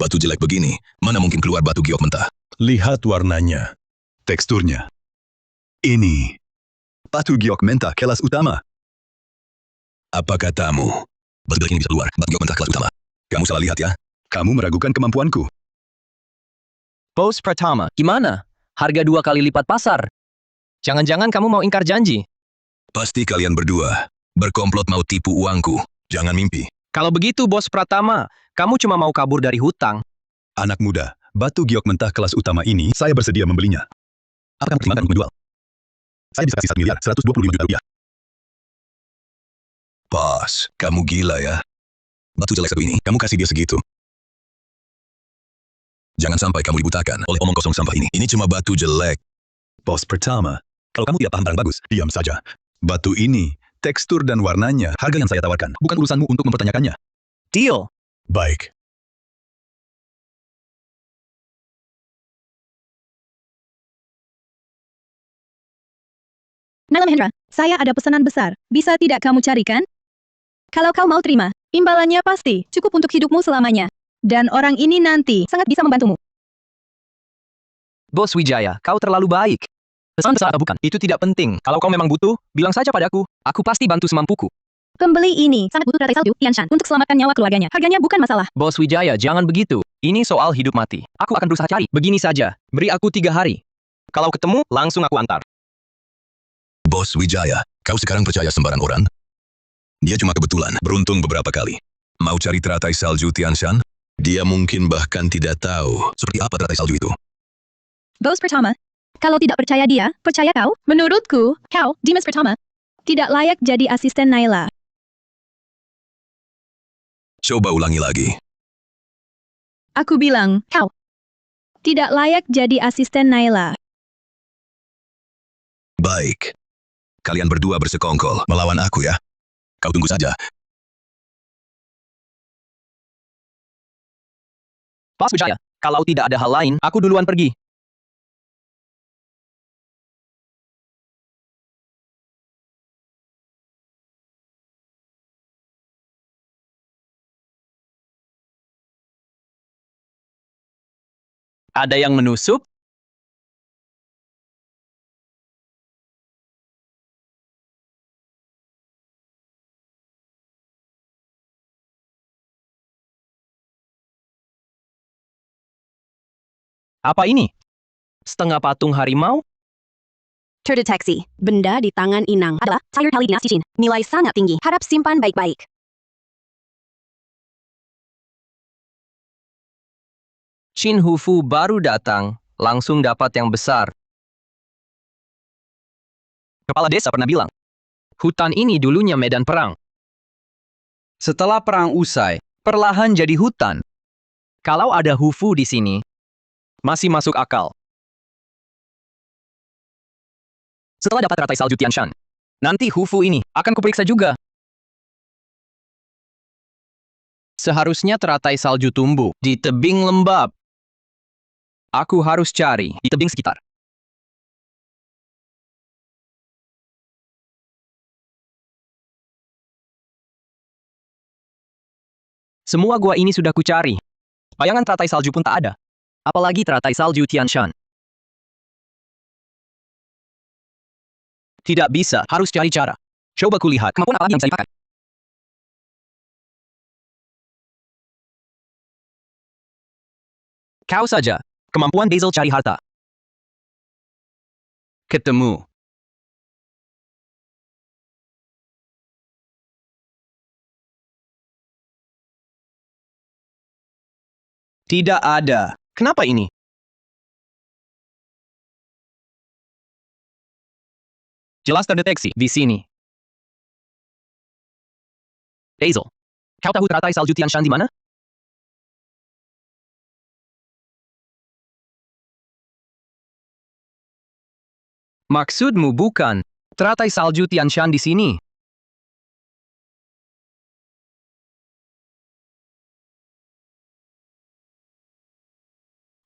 Batu jelek begini, mana mungkin keluar batu giok mentah? Lihat warnanya. Teksturnya. Ini. Batu giok mentah kelas utama. Apa katamu? Batu jelek ini bisa keluar, batu giok mentah kelas utama. Kamu salah lihat ya? Kamu meragukan kemampuanku. Bos pertama, gimana? Harga 2 kali lipat pasar. Jangan-jangan kamu mau ingkar janji. Pasti kalian berdua berkomplot mau tipu uangku. Jangan mimpi. Kalau begitu, Bos Pratama, kamu cuma mau kabur dari hutang. Anak muda, batu giok mentah kelas utama ini, saya bersedia membelinya. Apakah kamu pertimbangkan untuk menjual? Saya bisa kasih 1 miliar 125 juta rupiah. Pas, kamu gila ya. Batu jelek satu ini, kamu kasih dia segitu. Jangan sampai kamu dibutakan oleh omong kosong sampah ini. Ini cuma batu jelek. Bos pertama, kalau kamu tidak paham barang bagus, diam saja. Batu ini, tekstur dan warnanya, harga yang saya tawarkan. Bukan urusanmu untuk mempertanyakannya. Deal. Baik. Nalam Hendra, saya ada pesanan besar. Bisa tidak kamu carikan? Kalau kau mau terima, imbalannya pasti cukup untuk hidupmu selamanya. Dan orang ini nanti sangat bisa membantumu. Bos Wijaya, kau terlalu baik. Pesan besar atau bukan, itu tidak penting. Kalau kau memang butuh, bilang saja padaku. Aku pasti bantu semampuku. Pembeli ini sangat butuh rantai salju, Yanshan, untuk selamatkan nyawa keluarganya. Harganya bukan masalah. Bos Wijaya, jangan begitu. Ini soal hidup mati. Aku akan berusaha cari. Begini saja, beri aku 3 hari. Kalau ketemu, langsung aku antar. Bos Wijaya, kau sekarang percaya sembarang orang? Dia cuma kebetulan, beruntung beberapa kali. Mau cari teratai salju Tianshan? Dia mungkin bahkan tidak tahu seperti apa teratai salju itu. Bos pertama, kalau tidak percaya dia, percaya kau? Menurutku, kau, Dimas pertama, tidak layak jadi asisten Naila. Coba ulangi lagi. Aku bilang, kau tidak layak jadi asisten Naila. Baik. Kalian berdua bersekongkol melawan aku ya. Kau tunggu saja. Bos Wijaya, kalau tidak ada hal lain, aku duluan pergi. Ada yang menusuk? Apa ini? Setengah patung harimau? Terdeteksi. Benda di tangan Inang adalah tiger tali dinasti Qin. Nilai sangat tinggi. Harap simpan baik-baik. Qin Hufu baru datang, langsung dapat yang besar. Kepala desa pernah bilang, hutan ini dulunya medan perang. Setelah perang usai, perlahan jadi hutan. Kalau ada Hufu di sini, masih masuk akal. Setelah dapat teratai salju Tianshan, nanti Hufu ini akan kuperiksa juga. Seharusnya teratai salju tumbuh di tebing lembab. Aku harus cari di tebing sekitar. Semua gua ini sudah kucari. Bayangan teratai salju pun tak ada. Apalagi teratai salju Tianshan. Tidak bisa, harus cari cara. Coba kulihat kemampuan apa lagi yang bisa dipakai. Kau saja, kemampuan Basil cari harta. Ketemu. Tidak ada. Kenapa ini? Jelas terdeteksi di sini. Basil, kau tahu teratai salju Tianshan di mana? Maksudmu bukan teratai salju Tianshan di sini?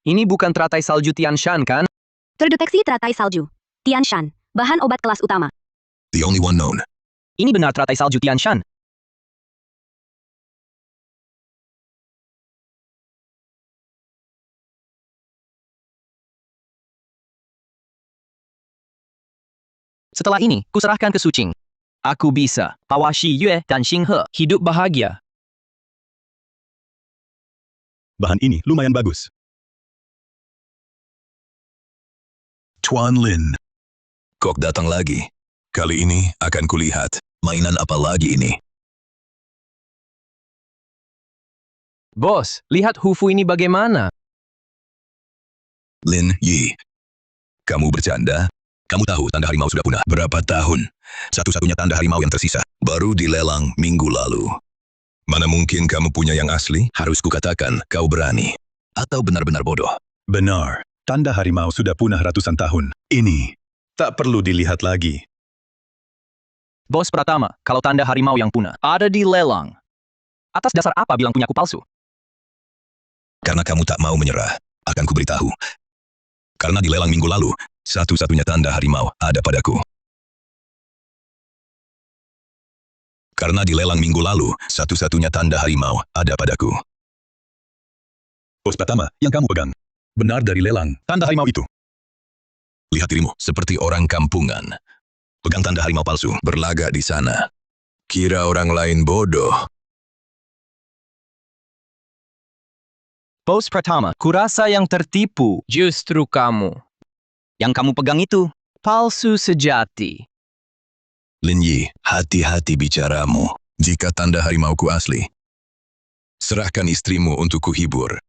Ini bukan teratai salju Tianshan, kan? Terdeteksi teratai salju. Tianshan, bahan obat kelas utama. The only one known. Ini benar teratai salju Tianshan. Setelah ini, kuserahkan ke Sucing. Aku bisa bawa Shi Yue dan Xing He hidup bahagia. Bahan ini lumayan bagus. Tuan Lin. Kok datang lagi? Kali ini akan kulihat mainan apa lagi ini. Bos, lihat Hufu ini bagaimana. Lin Yi. Kamu bercanda? Kamu tahu tanda harimau sudah punah berapa tahun? Satu-satunya tanda harimau yang tersisa baru dilelang minggu lalu. Mana mungkin kamu punya yang asli? Harus kukatakan kau berani. Atau benar-benar bodoh? Benar, tanda harimau sudah punah ratusan tahun. Ini tak perlu dilihat lagi. Bos Pratama, kalau tanda harimau yang punah ada di lelang. Atas dasar apa bilang punyaku palsu? Karena kamu tak mau menyerah, akan kuberitahu. Karena di lelang minggu lalu, satu-satunya tanda harimau ada padaku. Karena di lelang minggu lalu, satu-satunya tanda harimau ada padaku. Bos Pratama, yang kamu pegang benar dari lelang tanda harimau itu. Lihat dirimu seperti orang kampungan. Pegang tanda harimau palsu, berlagak di sana. Kira orang lain bodoh. Bos Pratama, kurasa yang tertipu justru kamu. Yang kamu pegang itu palsu sejati. Lin Yi, hati-hati bicaramu. Jika tanda harimauku asli, serahkan istrimu untuk kuhibur.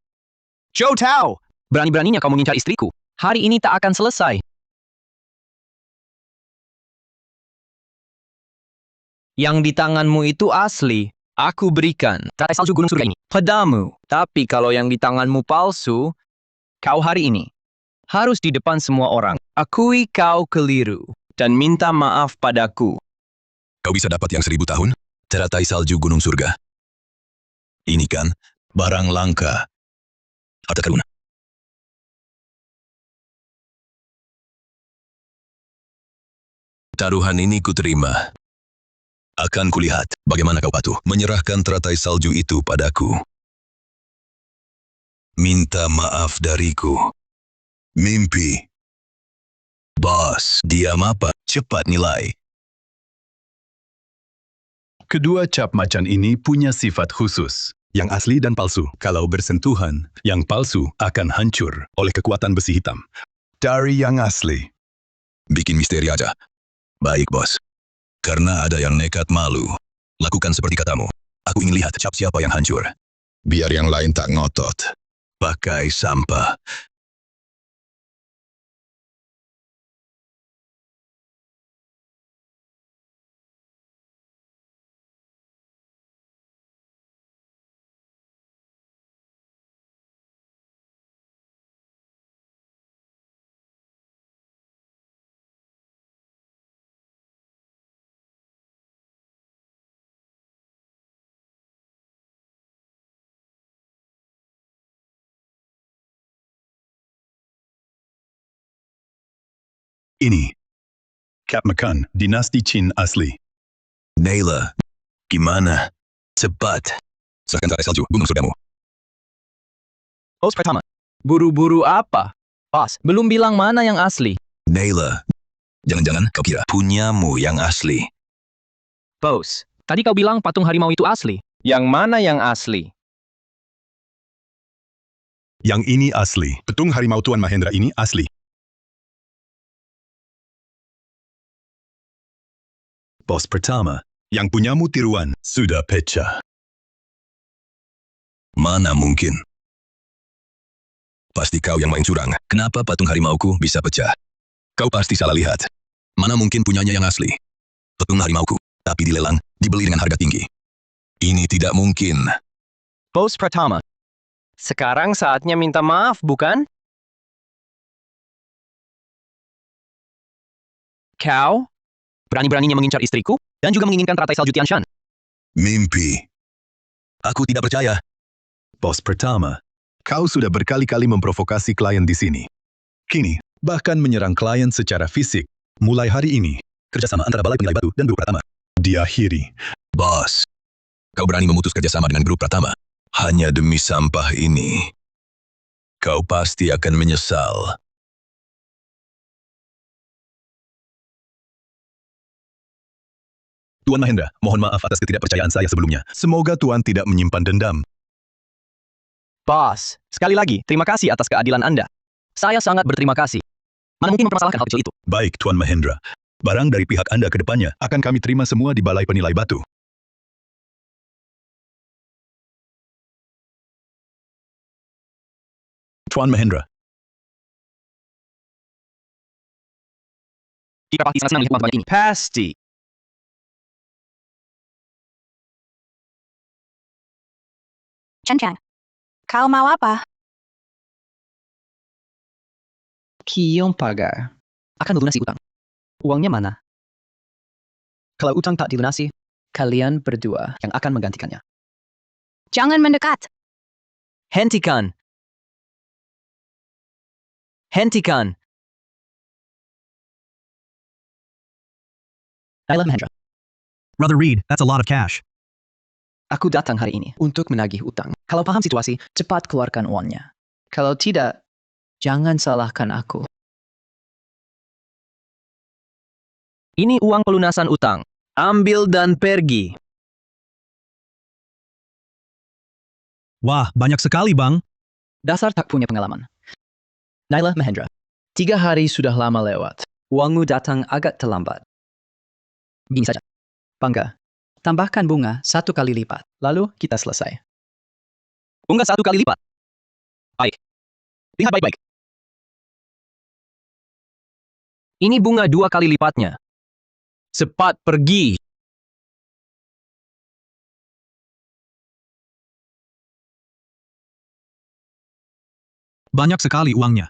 Zhou Tao, berani-beraninya kau mengincar istriku. Hari ini tak akan selesai. Yang di tanganmu itu asli. Aku berikan teratai salju gunung surga ini padamu. Tapi kalau yang di tanganmu palsu, kau hari ini harus di depan semua orang akui kau keliru dan minta maaf padaku. Kau bisa dapat yang 1000 tahun? Teratai salju gunung surga. Ini kan barang langka. Harta karun. Taruhan ini kuterima. Akan kulihat bagaimana kau patuh menyerahkan teratai salju itu padaku. Minta maaf dariku. Mimpi. Bos, diam apa? Cepat nilai. Kedua cap macan ini punya sifat khusus. yang asli dan palsu. Kalau bersentuhan, yang palsu akan hancur oleh kekuatan besi hitam. Dari yang asli. Bikin misteri aja. Baik, bos. Karena ada yang nekat malu. Lakukan seperti katamu. Aku ingin lihat siapa yang hancur. Biar yang lain tak ngotot. Pakai sampah. Ini. Cap Makan, dinasti Qin asli. Naila, gimana? Cepat. Serahkan tali salju gunung surgamu. Pos pertama. Buru-buru apa? Bos, belum bilang mana yang asli. Naila, jangan-jangan kau kira punyamu yang asli. Bos, tadi kau bilang patung harimau itu asli. Yang mana yang asli? Yang ini asli. Petung harimau Tuan Mahendra ini asli. Bos pertama, yang punyamu tiruan, sudah pecah. Mana mungkin? Pasti kau yang main curang. Kenapa patung harimauku bisa pecah? Kau pasti salah lihat. Mana mungkin punyanya yang asli? Patung harimauku, tapi dilelang, dibeli dengan harga tinggi. Ini tidak mungkin. Pos pertama. Sekarang saatnya minta maaf, bukan? Kau berani-beraninya mengincar istriku dan juga menginginkan teratai salju Tianshan. Mimpi. Aku tidak percaya. Bos pertama, kau sudah berkali-kali memprovokasi klien di sini. Kini, bahkan menyerang klien secara fisik. Mulai hari ini, kerjasama antara Balai Penilai Batu dan Grup Pratama diakhiri. Bos, kau berani memutus kerjasama dengan grup Pratama. Hanya demi sampah ini. Kau pasti akan menyesal. Tuan Mahendra, mohon maaf atas ketidakpercayaan saya sebelumnya. Semoga Tuan tidak menyimpan dendam. Bos, sekali lagi, terima kasih atas keadilan Anda. Saya sangat berterima kasih. Mana mungkin mempermasalahkan hal kecil itu? Baik, Tuan Mahendra. Barang dari pihak Anda ke depannya akan kami terima semua di Balai Penilai Batu. Tuan Mahendra, Jika pasti sangat senang melihat uang sebanyak ini. Pasti. Chen Chang, kau mau apa? Kiong pagar. Akan melunasi utang. Uangnya mana? Kalau utang tak dilunasi, kalian berdua yang akan menggantikannya. Jangan mendekat. Hentikan. Hentikan. Naila Mahendra, Brother Reed, that's a lot of cash. aku datang hari ini untuk menagih utang. Kalau paham situasi, cepat keluarkan uangnya. Kalau tidak, jangan salahkan aku. Ini uang pelunasan utang. Ambil dan pergi. Wah, banyak sekali, Bang. Dasar tak punya pengalaman. Naila Mahendra, 3 hari sudah lama lewat. Uangmu datang agak terlambat. Begini saja. Bangga, tambahkan bunga 1 kali lipat. Lalu kita selesai. Bunga 1 kali lipat. Baik. Lihat baik-baik. Ini bunga 2 kali lipatnya. Cepat pergi. Banyak sekali uangnya.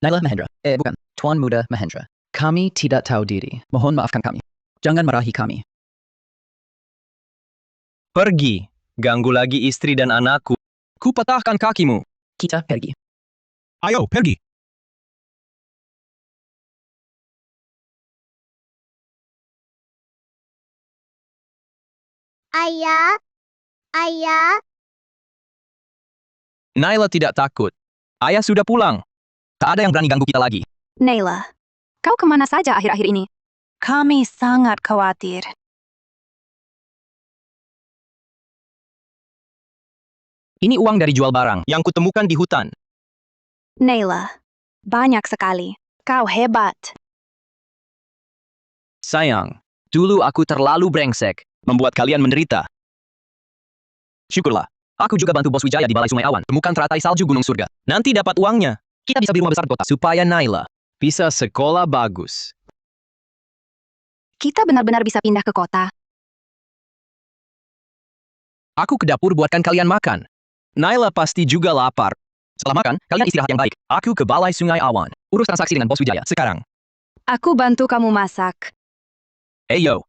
Naila Mahendra, bukan, Tuan Muda Mahendra. Kami tidak tahu diri. Mohon maafkan kami. Jangan marahi kami. Pergi. Ganggu lagi istri dan anakku. Ku patahkan kakimu. Kita pergi. Ayo, pergi. Ayah, ayah, Naila tidak takut. Ayah sudah pulang. Tak ada yang berani ganggu kita lagi. Naila, kau kemana saja akhir-akhir ini? Kami sangat khawatir. Ini uang dari jual barang yang kutemukan di hutan. Naila, banyak sekali. Kau hebat. Sayang, dulu aku terlalu brengsek, membuat kalian menderita. Syukurlah, aku juga bantu Bos Wijaya di Balai Sungai Awan, temukan teratai salju Gunung Surga. Nanti dapat uangnya. Kita bisa beli rumah besar di kota, supaya Naila bisa sekolah bagus. Kita benar-benar bisa pindah ke kota. Aku ke dapur buatkan kalian makan. Naila pasti juga lapar. Setelah makan, kalian istirahat yang baik. Aku ke Balai Sungai Awan. Urus transaksi dengan Bos Wijaya sekarang. Aku bantu kamu masak. Yo.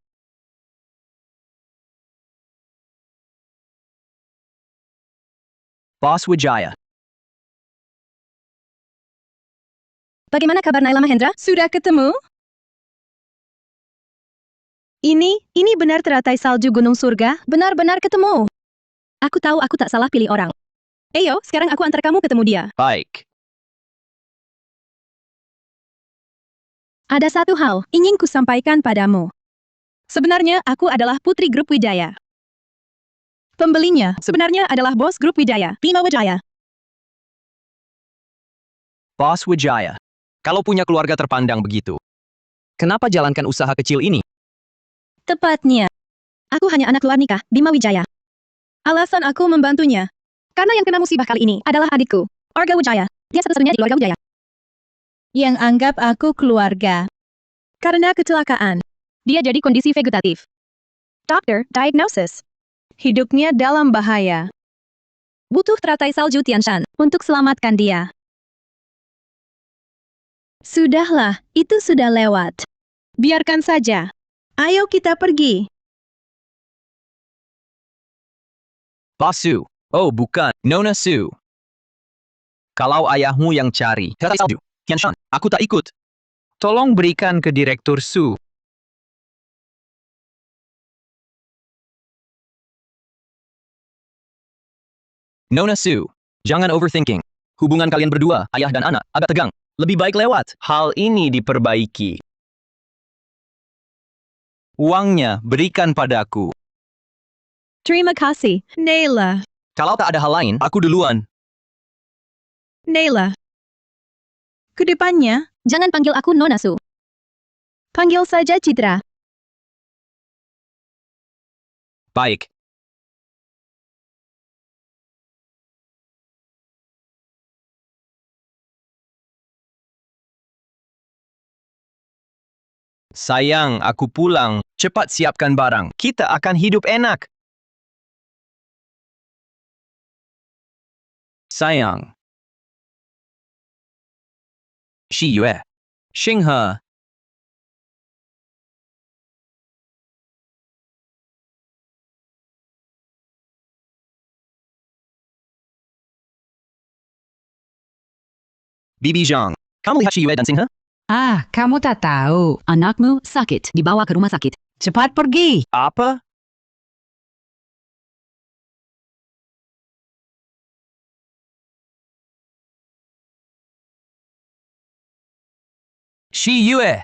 Bos Wijaya. Bagaimana kabar Naila Mahendra? Sudah ketemu? Ini benar teratai salju Gunung Surga? Benar-benar ketemu. Aku tahu aku tak salah pilih orang. Eyo, sekarang aku antar kamu ketemu dia. Baik. Ada satu hal ingin ku sampaikan padamu. Sebenarnya aku adalah putri grup Wijaya. Pembelinya sebenarnya adalah bos grup Wijaya, Bima Wijaya. Bos Wijaya. Kalau punya keluarga terpandang begitu, kenapa jalankan usaha kecil ini? Tepatnya, aku hanya anak luar nikah, Bima Wijaya. Alasan aku membantunya, karena yang kena musibah kali ini adalah adikku, Arga Wijaya. Dia satu-satunya di keluarga Wijaya yang anggap aku keluarga. Karena kecelakaan, dia jadi kondisi vegetatif. Dokter, diagnosis. Hidupnya dalam bahaya. Butuh teratai salju Tianshan untuk selamatkan dia. Sudahlah, itu sudah lewat. Biarkan saja. Ayo kita pergi. Bos Su. Oh bukan, Nona Su. Kalau ayahmu yang cari teratai salju, Tianshan, aku tak ikut. Tolong berikan ke Direktur Su. Nona Su, jangan overthinking. Hubungan kalian berdua, ayah dan anak, agak tegang. Lebih baik lewat. Hal ini diperbaiki. Uangnya berikan padaku. Terima kasih, Naila. Kalau tak ada hal lain, aku duluan. Naila. Kedepannya, jangan panggil aku Nona Su. Panggil saja Citra. Baik. Sayang, aku pulang. Cepat siapkan barang. Kita akan hidup enak. Sayang. Shi Yue. Xinghe. Bibi Zhang. Kamu lihat Shi Yue dan Xinghe? Ah, kamu tak tahu. Anakmu sakit, dibawa ke rumah sakit. Cepat pergi. Apa? Shi Yue.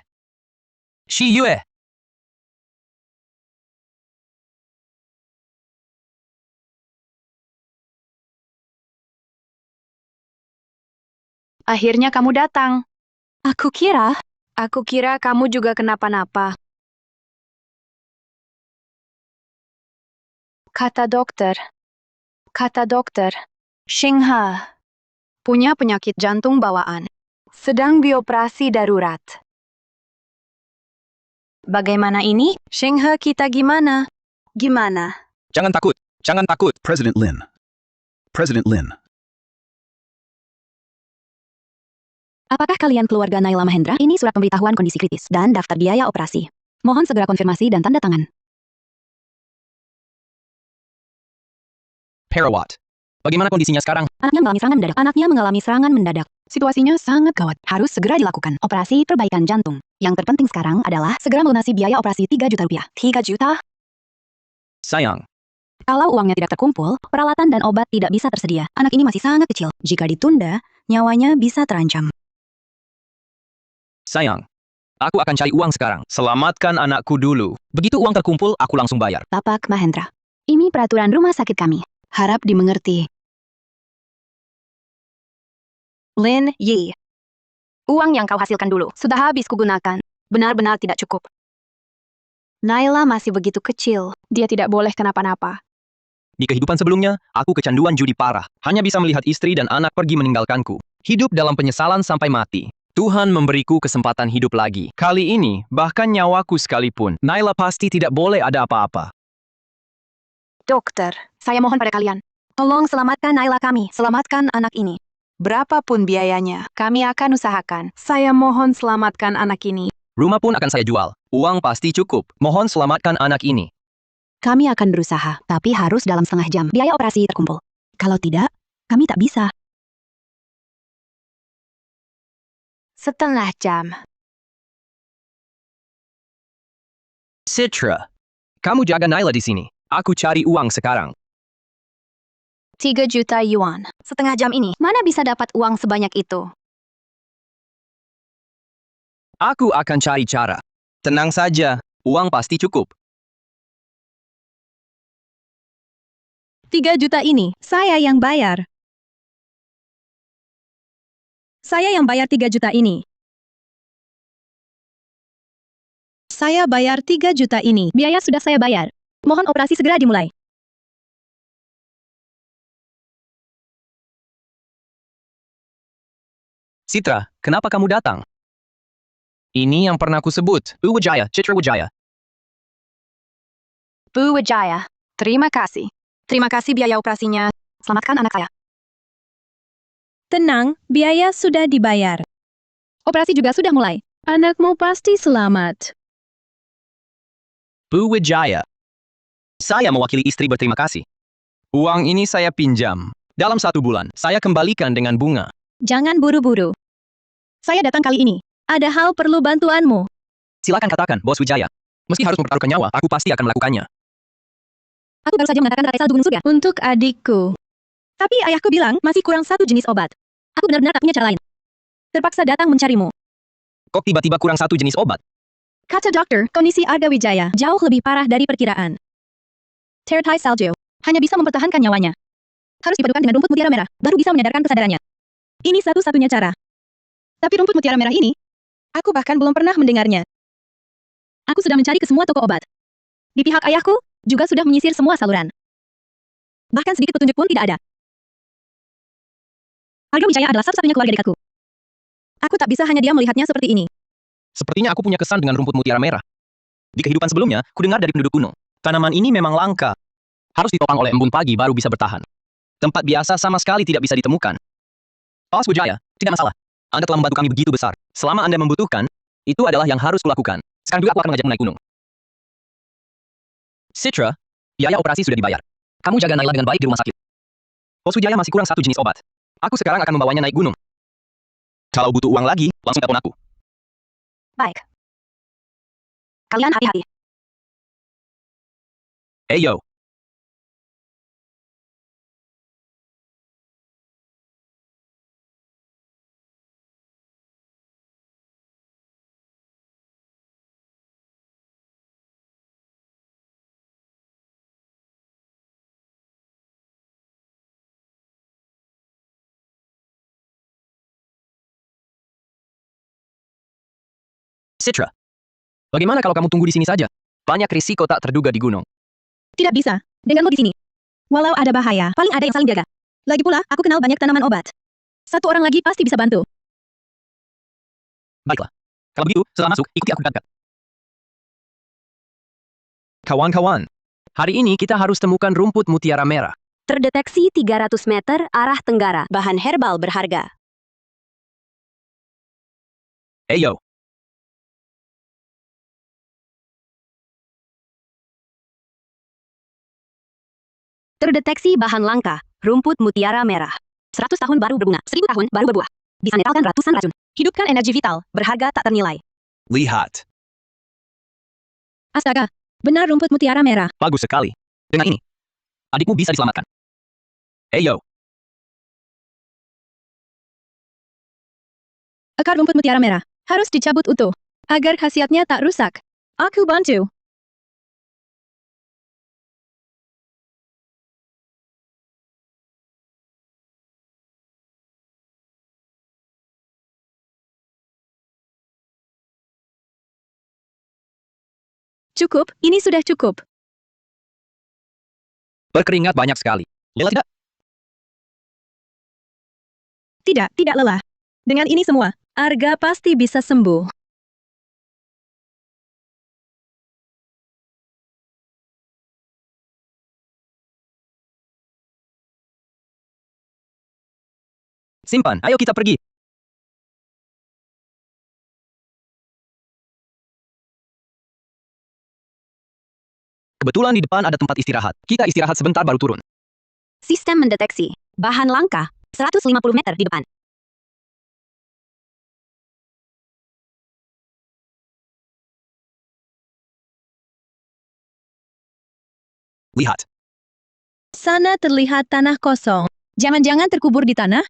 Shi Yue. Akhirnya kamu datang. Aku kira kamu juga kenapa-napa. Kata dokter, Xinghe punya penyakit jantung bawaan. Sedang dioperasi darurat. Bagaimana ini? Xinghe kita gimana? Gimana? Jangan takut. Jangan takut. President Lin. President Lin. Apakah kalian keluarga Naila Mahendra? Ini surat pemberitahuan kondisi kritis dan daftar biaya operasi. Mohon segera konfirmasi dan tanda tangan. Perawat. Bagaimana kondisinya sekarang? Anaknya mengalami serangan mendadak. Situasinya sangat gawat. Harus segera dilakukan. Operasi perbaikan jantung. Yang terpenting sekarang adalah segera melunasi biaya operasi 3 juta rupiah. 3 juta? Sayang. Kalau uangnya tidak terkumpul, peralatan dan obat tidak bisa tersedia. Anak ini masih sangat kecil. Jika ditunda, nyawanya bisa terancam. Sayang, aku akan cari uang sekarang. Selamatkan anakku dulu. Begitu uang terkumpul, aku langsung bayar. Tapak Mahendra. Ini peraturan rumah sakit kami. Harap dimengerti. Lin Yi. Uang yang kau hasilkan dulu sudah habis kugunakan. Benar-benar tidak cukup. Naila masih begitu kecil. Dia tidak boleh kenapa-napa. Di kehidupan sebelumnya, aku kecanduan judi parah. Hanya bisa melihat istri dan anak pergi meninggalkanku. Hidup dalam penyesalan sampai mati. Tuhan memberiku kesempatan hidup lagi. Kali ini, bahkan nyawaku sekalipun, Naila pasti tidak boleh ada apa-apa. Dokter, saya mohon pada kalian. Tolong selamatkan Naila kami. Selamatkan anak ini. Berapapun biayanya, kami akan usahakan. Saya mohon selamatkan anak ini. Rumah pun akan saya jual. Uang pasti cukup. Mohon selamatkan anak ini. Kami akan berusaha, tapi harus dalam setengah jam. Biaya operasi terkumpul. Kalau tidak, kami tak bisa. Setengah jam. Citra, kamu jaga Naila di sini. Aku cari uang sekarang. 3 juta yuan. Setengah jam ini, mana bisa dapat uang sebanyak itu? Aku akan cari cara. Tenang saja, uang pasti cukup. 3 juta ini, saya yang bayar. Saya yang bayar 3 juta ini. Saya bayar 3 juta ini. Biaya sudah saya bayar. Mohon operasi segera dimulai. Citra, kenapa kamu datang? Ini yang pernah aku sebut. Wijaya, Citra Wijaya. Bu Wijaya, terima kasih. Terima kasih biaya operasinya. Selamatkan anak saya. Tenang, biaya sudah dibayar. Operasi juga sudah mulai. Anakmu pasti selamat. Bu Wijaya. Saya mewakili istri berterima kasih. Uang ini saya pinjam. Dalam 1 bulan, saya kembalikan dengan bunga. Jangan buru-buru. Saya datang kali ini. Ada hal perlu bantuanmu. Silakan katakan, Bos Wijaya. Meski harus mempertaruhkan nyawa, aku pasti akan melakukannya. Aku baru saja mengatakan raksasa gunung surga untuk adikku. Tapi ayahku bilang masih kurang 1 jenis obat. Aku benar-benar tak punya cara lain. Terpaksa datang mencarimu. Kok tiba-tiba kurang 1 jenis obat? Kata dokter, kondisi Arga Wijaya jauh lebih parah dari perkiraan. Tertai salju hanya bisa mempertahankan nyawanya. Harus dipadukan dengan rumput mutiara merah, baru bisa menyadarkan kesadarannya. Ini satu-satunya cara. Tapi rumput mutiara merah ini, aku bahkan belum pernah mendengarnya. Aku sudah mencari ke semua toko obat. Di pihak ayahku, juga sudah menyisir semua saluran. Bahkan sedikit petunjuk pun tidak ada. Arga Wijaya adalah satu-satunya keluarga dekatku. Aku tak bisa hanya diam melihatnya seperti ini. Sepertinya aku punya kesan dengan rumput mutiara merah. Di kehidupan sebelumnya, ku dengar dari penduduk kuno. Tanaman ini memang langka. Harus ditopang oleh embun pagi baru bisa bertahan. Tempat biasa sama sekali tidak bisa ditemukan. Bos Wijaya, tidak masalah. Anda telah membantu kami begitu besar. Selama Anda membutuhkan, itu adalah yang harus kulakukan. Sekarang juga aku akan mengajakmu naik gunung. Citra, biaya operasi sudah dibayar. Kamu jaga Naila dengan baik di rumah sakit. Bos Wijaya masih kurang 1 jenis obat. Aku sekarang akan membawanya naik gunung. Kalau butuh uang lagi, langsung telepon aku. Baik. Kalian hati-hati. Yo. Citra, bagaimana kalau kamu tunggu di sini saja? Banyak risiko tak terduga di gunung. Tidak bisa. Denganmu di sini. Walau ada bahaya, paling ada yang saling jaga. Lagi pula, aku kenal banyak tanaman obat. 1 orang lagi pasti bisa bantu. Baiklah. Kalau begitu, setelah masuk, ikuti aku dekat. Kawan-kawan, hari ini kita harus temukan rumput mutiara merah. Terdeteksi 300 meter arah tenggara. Bahan herbal berharga. Yo. Terdeteksi bahan langka. Rumput mutiara merah. 100 tahun baru berbunga. 1000 tahun baru berbuah. Bisa netralkan ratusan racun. Hidupkan energi vital. Berharga tak ternilai. Lihat. Astaga, benar rumput mutiara merah. Bagus sekali. Dengan ini, adikmu bisa diselamatkan. Yo. Akar rumput mutiara merah harus dicabut utuh agar khasiatnya tak rusak. Aku bantu. Cukup, ini sudah cukup. Berkeringat banyak sekali. Lelah tidak? Tidak lelah. Dengan ini semua, Arga pasti bisa sembuh. Simpan, ayo kita pergi. Kebetulan di depan ada tempat istirahat. Kita istirahat sebentar baru turun. Sistem mendeteksi. Bahan langka. 150 meter di depan. Lihat. Sana terlihat tanah kosong. Jangan-jangan terkubur di tanah?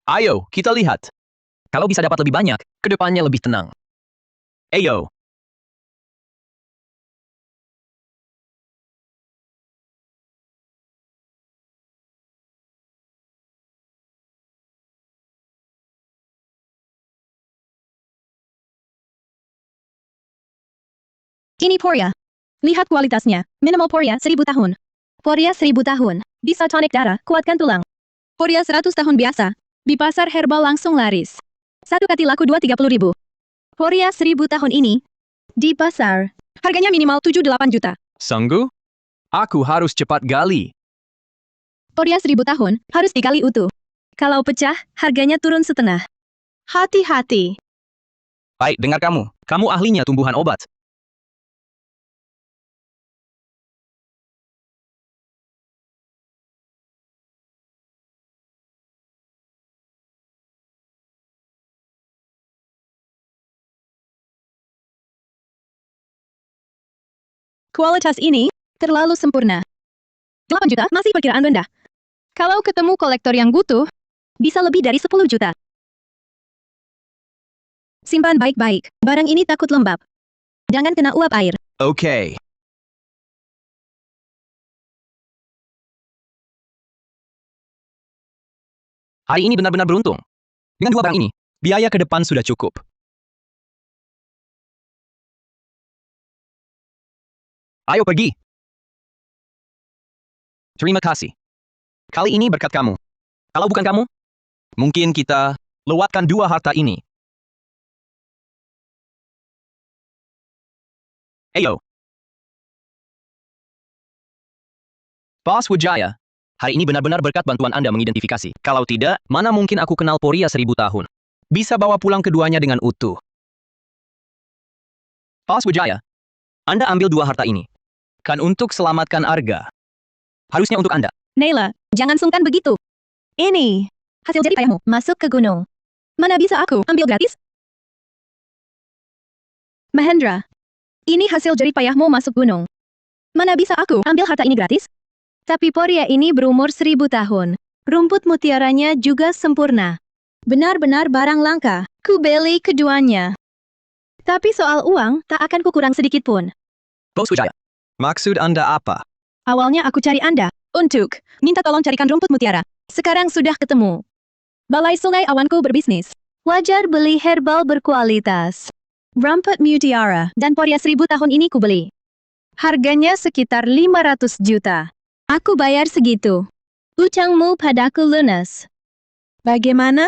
Ayo, kita lihat. Kalau bisa dapat lebih banyak, kedepannya lebih tenang. Yo. Ini Poria. Lihat kualitasnya. Minimal Poria 1000 tahun. Poria 1000 tahun. Bisa tonik darah, kuatkan tulang. Poria 100 tahun biasa. Di pasar herbal langsung laris. Satu kati laku 230.000. Poria 1000 tahun ini. Di pasar. Harganya minimal 78 juta. Sanggu? Aku harus cepat gali. Poria 1000 tahun, harus digali utuh. Kalau pecah, harganya turun setengah. Hati-hati. Baik, dengar kamu. Kamu ahlinya tumbuhan obat. Kualitas ini terlalu sempurna. 8 juta masih perkiraan rendah. Kalau ketemu kolektor yang butuh, bisa lebih dari 10 juta. Simpan baik-baik. Barang ini takut lembab. Jangan kena uap air. Oke. Hari ini benar-benar beruntung. Dengan dua barang ini, biaya ke depan sudah cukup. Ayo pergi. Terima kasih. Kali ini berkat kamu. Kalau bukan kamu, mungkin kita lewatkan dua harta ini. Ayo. Bos Wijaya, hari ini benar-benar berkat bantuan Anda mengidentifikasi. Kalau tidak, mana mungkin aku kenal Poria 1000 tahun. Bisa bawa pulang keduanya dengan utuh. Bos Wijaya, Anda ambil dua harta ini. Kan untuk selamatkan Arga. Harusnya untuk Anda. Naila, jangan sungkan begitu. Ini, hasil jerih payahmu masuk ke gunung. Mana bisa aku ambil gratis? Mahendra, ini hasil jerih payahmu masuk gunung. Mana bisa aku ambil harta ini gratis? Tapi Poria ini berumur 1000 tahun. Rumput mutiaranya juga sempurna. Benar-benar barang langka. Ku beli keduanya. Tapi soal uang, tak akan kukurang sedikit pun. Bos Wijaya, maksud Anda apa? Awalnya aku cari Anda untuk minta tolong carikan rumput mutiara. Sekarang sudah ketemu. Balai Sungai Awanku berbisnis. Wajar beli herbal berkualitas. Rumput mutiara dan Poria 1000 tahun ini kubeli. Harganya sekitar 500 juta. Aku bayar segitu. Utangmu padaku lunas. Bagaimana?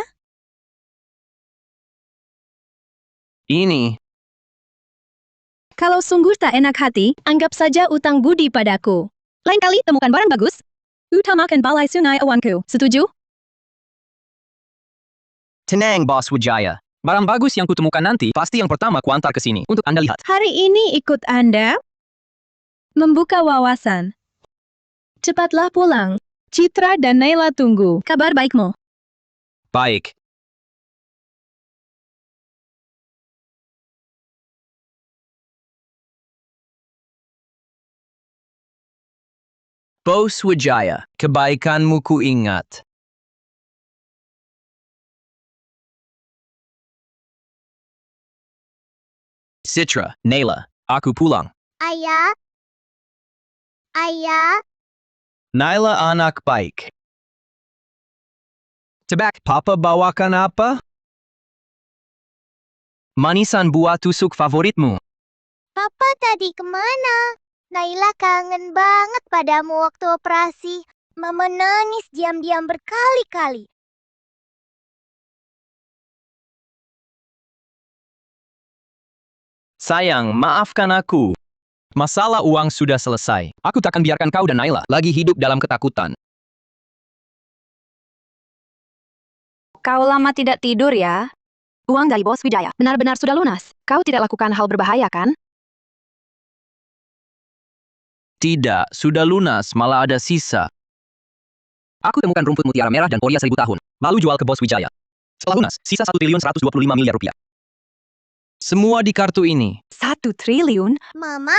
Ini. Kalau sungguh tak enak hati, anggap saja utang budi padaku. Lain kali temukan barang bagus. Utamakan Balai Sungai Awanku. Setuju? Tenang, Bos Wijaya. Barang bagus yang kutemukan nanti pasti yang pertama kuantar ke sini untuk Anda lihat. Hari ini ikut Anda membuka wawasan. Cepatlah pulang. Citra dan Naila tunggu kabar baikmu. Baik. Bos Wijaya, kebaikanmu ku ingat. Citra, Naila, aku pulang. Ayah? Ayah? Naila anak baik. Tebak, Papa bawakan apa? Manisan buah tusuk favoritmu. Papa tadi kemana? Naila kangen banget padamu waktu operasi. Mama nangis diam-diam berkali-kali. Sayang, maafkan aku. Masalah uang sudah selesai. Aku takkan biarkan kau dan Naila lagi hidup dalam ketakutan. Kau lama tidak tidur ya? Uang dari Bos Wijaya benar-benar sudah lunas. Kau tidak lakukan hal berbahaya kan? Tidak, sudah lunas, malah ada sisa. Aku temukan rumput mutiara merah dan poria 1000 tahun. Lalu jual ke Bos Wijaya. Setelah lunas, sisa 1.125 miliar rupiah. Semua di kartu ini. 1 triliun? Mama,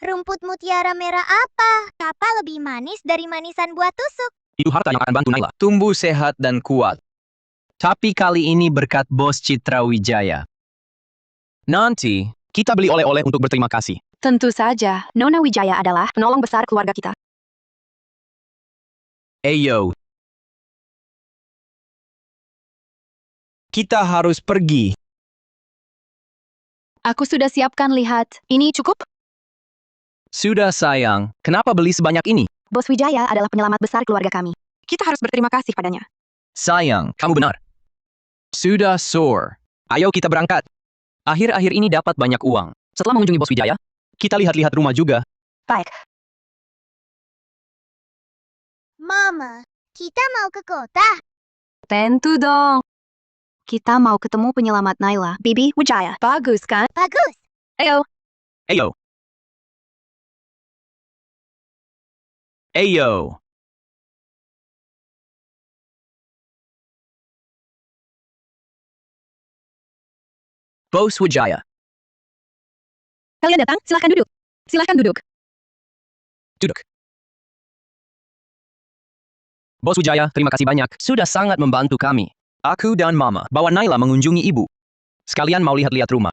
rumput mutiara merah apa? Apa lebih manis dari manisan buah tusuk? Itu harta yang akan bantu Naila. Tumbuh sehat dan kuat. Tapi kali ini berkat Bos Citra Wijaya. Nanti, Kita beli oleh-oleh untuk berterima kasih. Tentu saja, Nona Wijaya adalah penolong besar keluarga kita. ayo. Kita harus pergi. Aku sudah siapkan lihat. Ini cukup? Sudah sayang, kenapa beli sebanyak ini? Bos Wijaya adalah penyelamat besar keluarga kami. Kita harus berterima kasih padanya. Sayang, Kamu benar. sudah sore. Ayo kita berangkat. Akhir-akhir ini dapat banyak uang. Setelah mengunjungi Bos Wijaya, kita lihat-lihat rumah juga. Baik. Mama, kita mau ke kota. Tentu dong. Kita mau ketemu penyelamat Naila, Bibi Wijaya. Bagus kan? Bagus. Ayo. Ayo. Ayo. Bos Wijaya. Kalian datang, silahkan duduk. Silahkan duduk. Duduk. Bos Wijaya, terima kasih banyak. Sudah sangat membantu kami. Aku dan Mama bawa Naila mengunjungi ibu. Sekalian mau lihat-lihat rumah.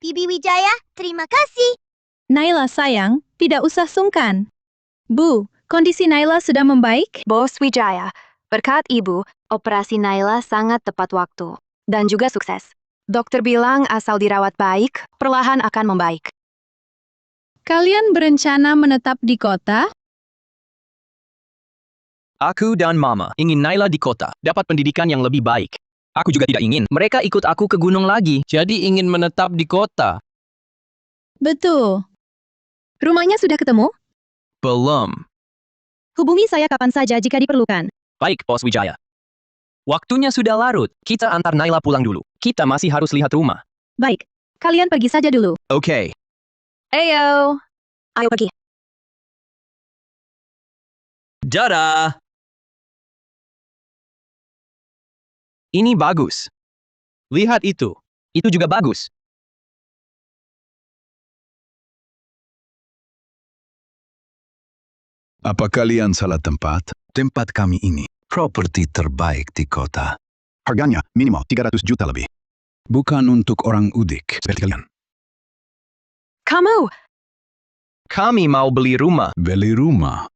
Bibi Wijaya, terima kasih. Naila sayang, tidak usah sungkan. Bu, kondisi Naila sudah membaik? Bos Wijaya, berkat ibu, operasi Naila sangat tepat waktu. Dan juga sukses. Dokter bilang asal dirawat baik, perlahan akan membaik. Kalian berencana menetap di kota? Aku dan Mama ingin Naila di kota, dapat pendidikan yang lebih baik. Aku juga tidak ingin mereka ikut aku ke gunung lagi. Jadi ingin menetap di kota? Betul. Rumahnya sudah ketemu? Belum. Hubungi saya kapan saja jika diperlukan. Baik, Bos Wijaya. Waktunya sudah larut. Kita antar Naila pulang dulu. Kita masih harus lihat rumah. Baik, kalian pergi saja dulu. Oke. Ayo. Ayo pergi. Dadah. Ini bagus. Lihat itu. Itu juga bagus. Apa kalian salah tempat? Tempat kami ini, properti terbaik di kota. Harganya minimal 300 juta lebih. Bukan untuk orang udik seperti kalian. Kamu! Kami mau beli rumah. Beli rumah.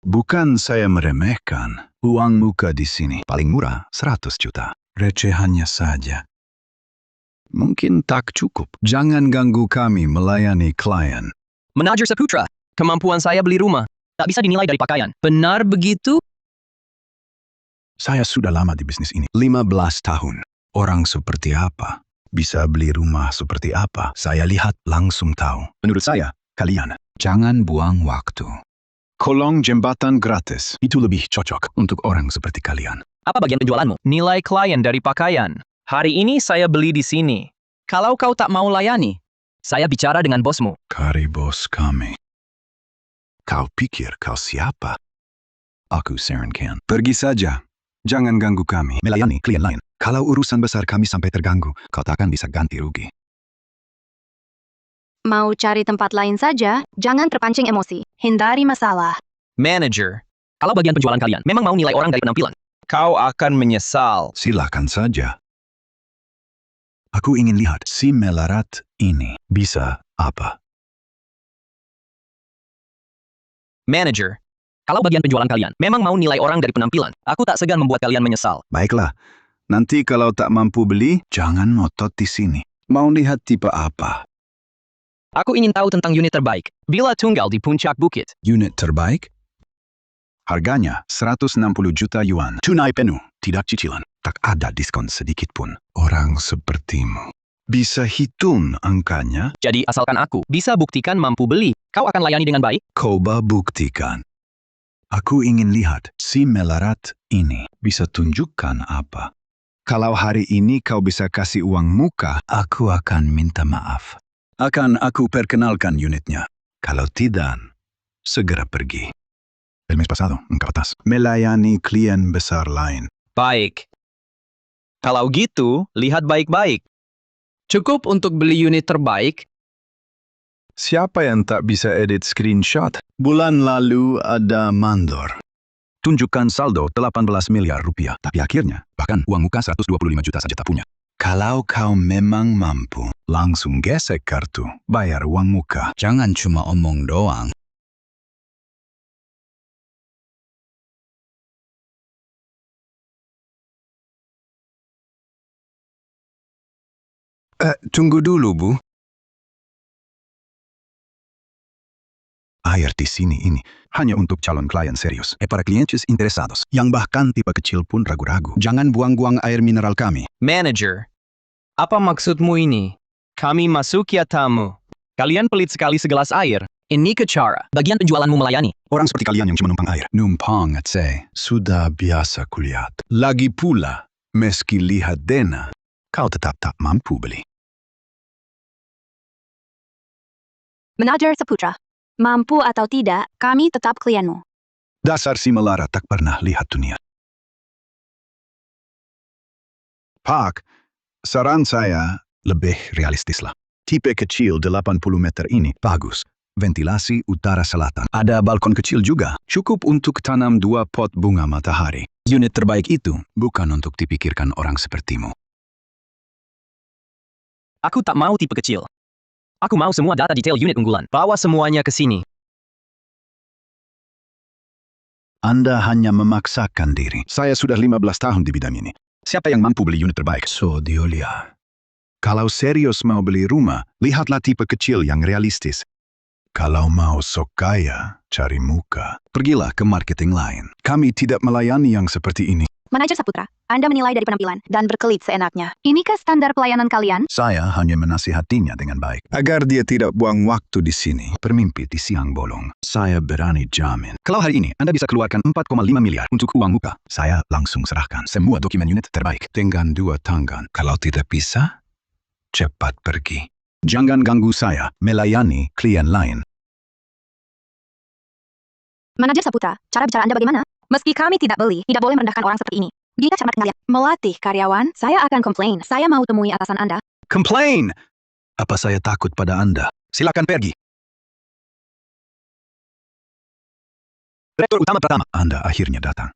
Bukan saya meremehkan. Uang muka di sini paling murah 100 juta. Recehannya saja. Mungkin tak cukup. Jangan ganggu kami melayani klien. Manajer Saputra, kemampuan saya beli rumah tak bisa dinilai dari pakaian. Benar begitu? Saya sudah lama di bisnis ini. 15 tahun. Orang seperti apa? Bisa beli rumah seperti apa? Saya lihat langsung tahu. Menurut saya, kalian jangan buang waktu. Kolong jembatan gratis. Itu lebih cocok untuk orang seperti kalian. Apa bagian penjualanmu? Nilai klien dari pakaian. Hari ini saya beli di sini. Kalau kau tak mau layani, Saya bicara dengan bosmu. Kari bos kami. Kau pikir kau siapa? Aku Saren Khan. Pergi saja. Jangan ganggu kami melayani klien lain. Kalau urusan besar kami sampai terganggu, kau takkan bisa ganti rugi. Mau cari tempat lain saja, jangan terpancing emosi. Hindari masalah. Manager, Kalau bagian penjualan kalian memang mau nilai orang dari penampilan, kau akan menyesal. Silakan saja. Aku ingin lihat si melarat ini bisa apa. manager. Kalau bagian penjualan kalian memang mau nilai orang dari penampilan, aku tak segan membuat kalian menyesal. Baiklah, nanti kalau tak mampu beli, jangan ngotot di sini. Mau lihat tipe apa? Aku ingin tahu tentang unit terbaik. Bila tunggal di puncak bukit. Unit terbaik? Harganya 160 juta yuan. Tunai penuh, tidak cicilan. Tak ada diskon sedikit pun. Orang sepertimu bisa hitung angkanya? Jadi asalkan aku bisa buktikan mampu beli, kau akan layani dengan baik? Coba buktikan. Aku ingin lihat si melarat ini bisa tunjukkan apa. Kalau hari ini kau bisa kasih uang muka, aku akan minta maaf. Akan aku perkenalkan unitnya. Kalau tidak, segera pergi. El mes pasado, engkau atas. Melayani klien besar lain. Baik. Kalau gitu, lihat baik-baik. Cukup untuk beli unit terbaik? Siapa yang tak bisa edit screenshot? Bulan lalu ada mandor. Tunjukkan saldo 18 miliar rupiah. Tapi akhirnya, bahkan uang muka 125 juta saja tak punya. Kalau kau memang mampu, langsung gesek kartu, bayar uang muka. Jangan cuma omong doang. Tunggu dulu, Bu. Air di sini ini hanya untuk calon klien serius. Para clientes interesados, yang bahkan tipe kecil pun ragu-ragu. Jangan buang-buang air mineral kami. Manager, apa maksudmu ini? Kami masuk ya tamu. Kalian pelit sekali segelas air. Ini cara bagian penjualanmu melayani. Orang seperti kalian yang cuma numpang air. Numpang, sudah biasa kulihat. Lagi pula, meski lihat dana, kau tetap tak mampu beli. Manajer Saputra, mampu atau tidak, kami tetap klienmu. Dasar si melarat tak pernah lihat dunia. Pak, saran saya lebih realistislah. Tipe kecil 80 meter ini bagus. Ventilasi utara selatan. Ada balkon kecil juga. Cukup untuk tanam 2 pot bunga matahari. Unit terbaik itu bukan untuk dipikirkan orang sepertimu. Aku tak mau tipe kecil. Aku mau semua data detail unit unggulan. Bawa semuanya ke sini. Anda hanya memaksakan diri. Saya sudah 15 tahun di bidang ini. Siapa yang mampu beli unit terbaik? So, Diolia. Kalau serius mau beli rumah, lihatlah tipe kecil yang realistis. Kalau mau sok kaya, cari muka. Pergilah ke marketing lain. Kami tidak melayani yang seperti ini. Manajer Saputra, Anda menilai dari penampilan dan berkelit seenaknya. Inikah standar pelayanan kalian? Saya hanya menasihatinya dengan baik. Agar dia tidak buang waktu di sini, bermimpi di siang bolong. Saya berani jamin. Kalau hari ini Anda bisa keluarkan 4,5 miliar untuk uang muka, saya langsung serahkan semua dokumen unit terbaik dengan 2 tangan. Kalau tidak bisa, cepat pergi. Jangan ganggu saya melayani klien lain. Manajer Saputra, cara bicara Anda bagaimana? Meski kami tidak beli, tidak boleh merendahkan orang seperti ini. Jika cermat kalian melatih karyawan, saya akan komplain. Saya mau temui atasan Anda. Complain! Apa saya takut pada Anda? Silakan pergi. Direktur utama pertama. Anda akhirnya datang.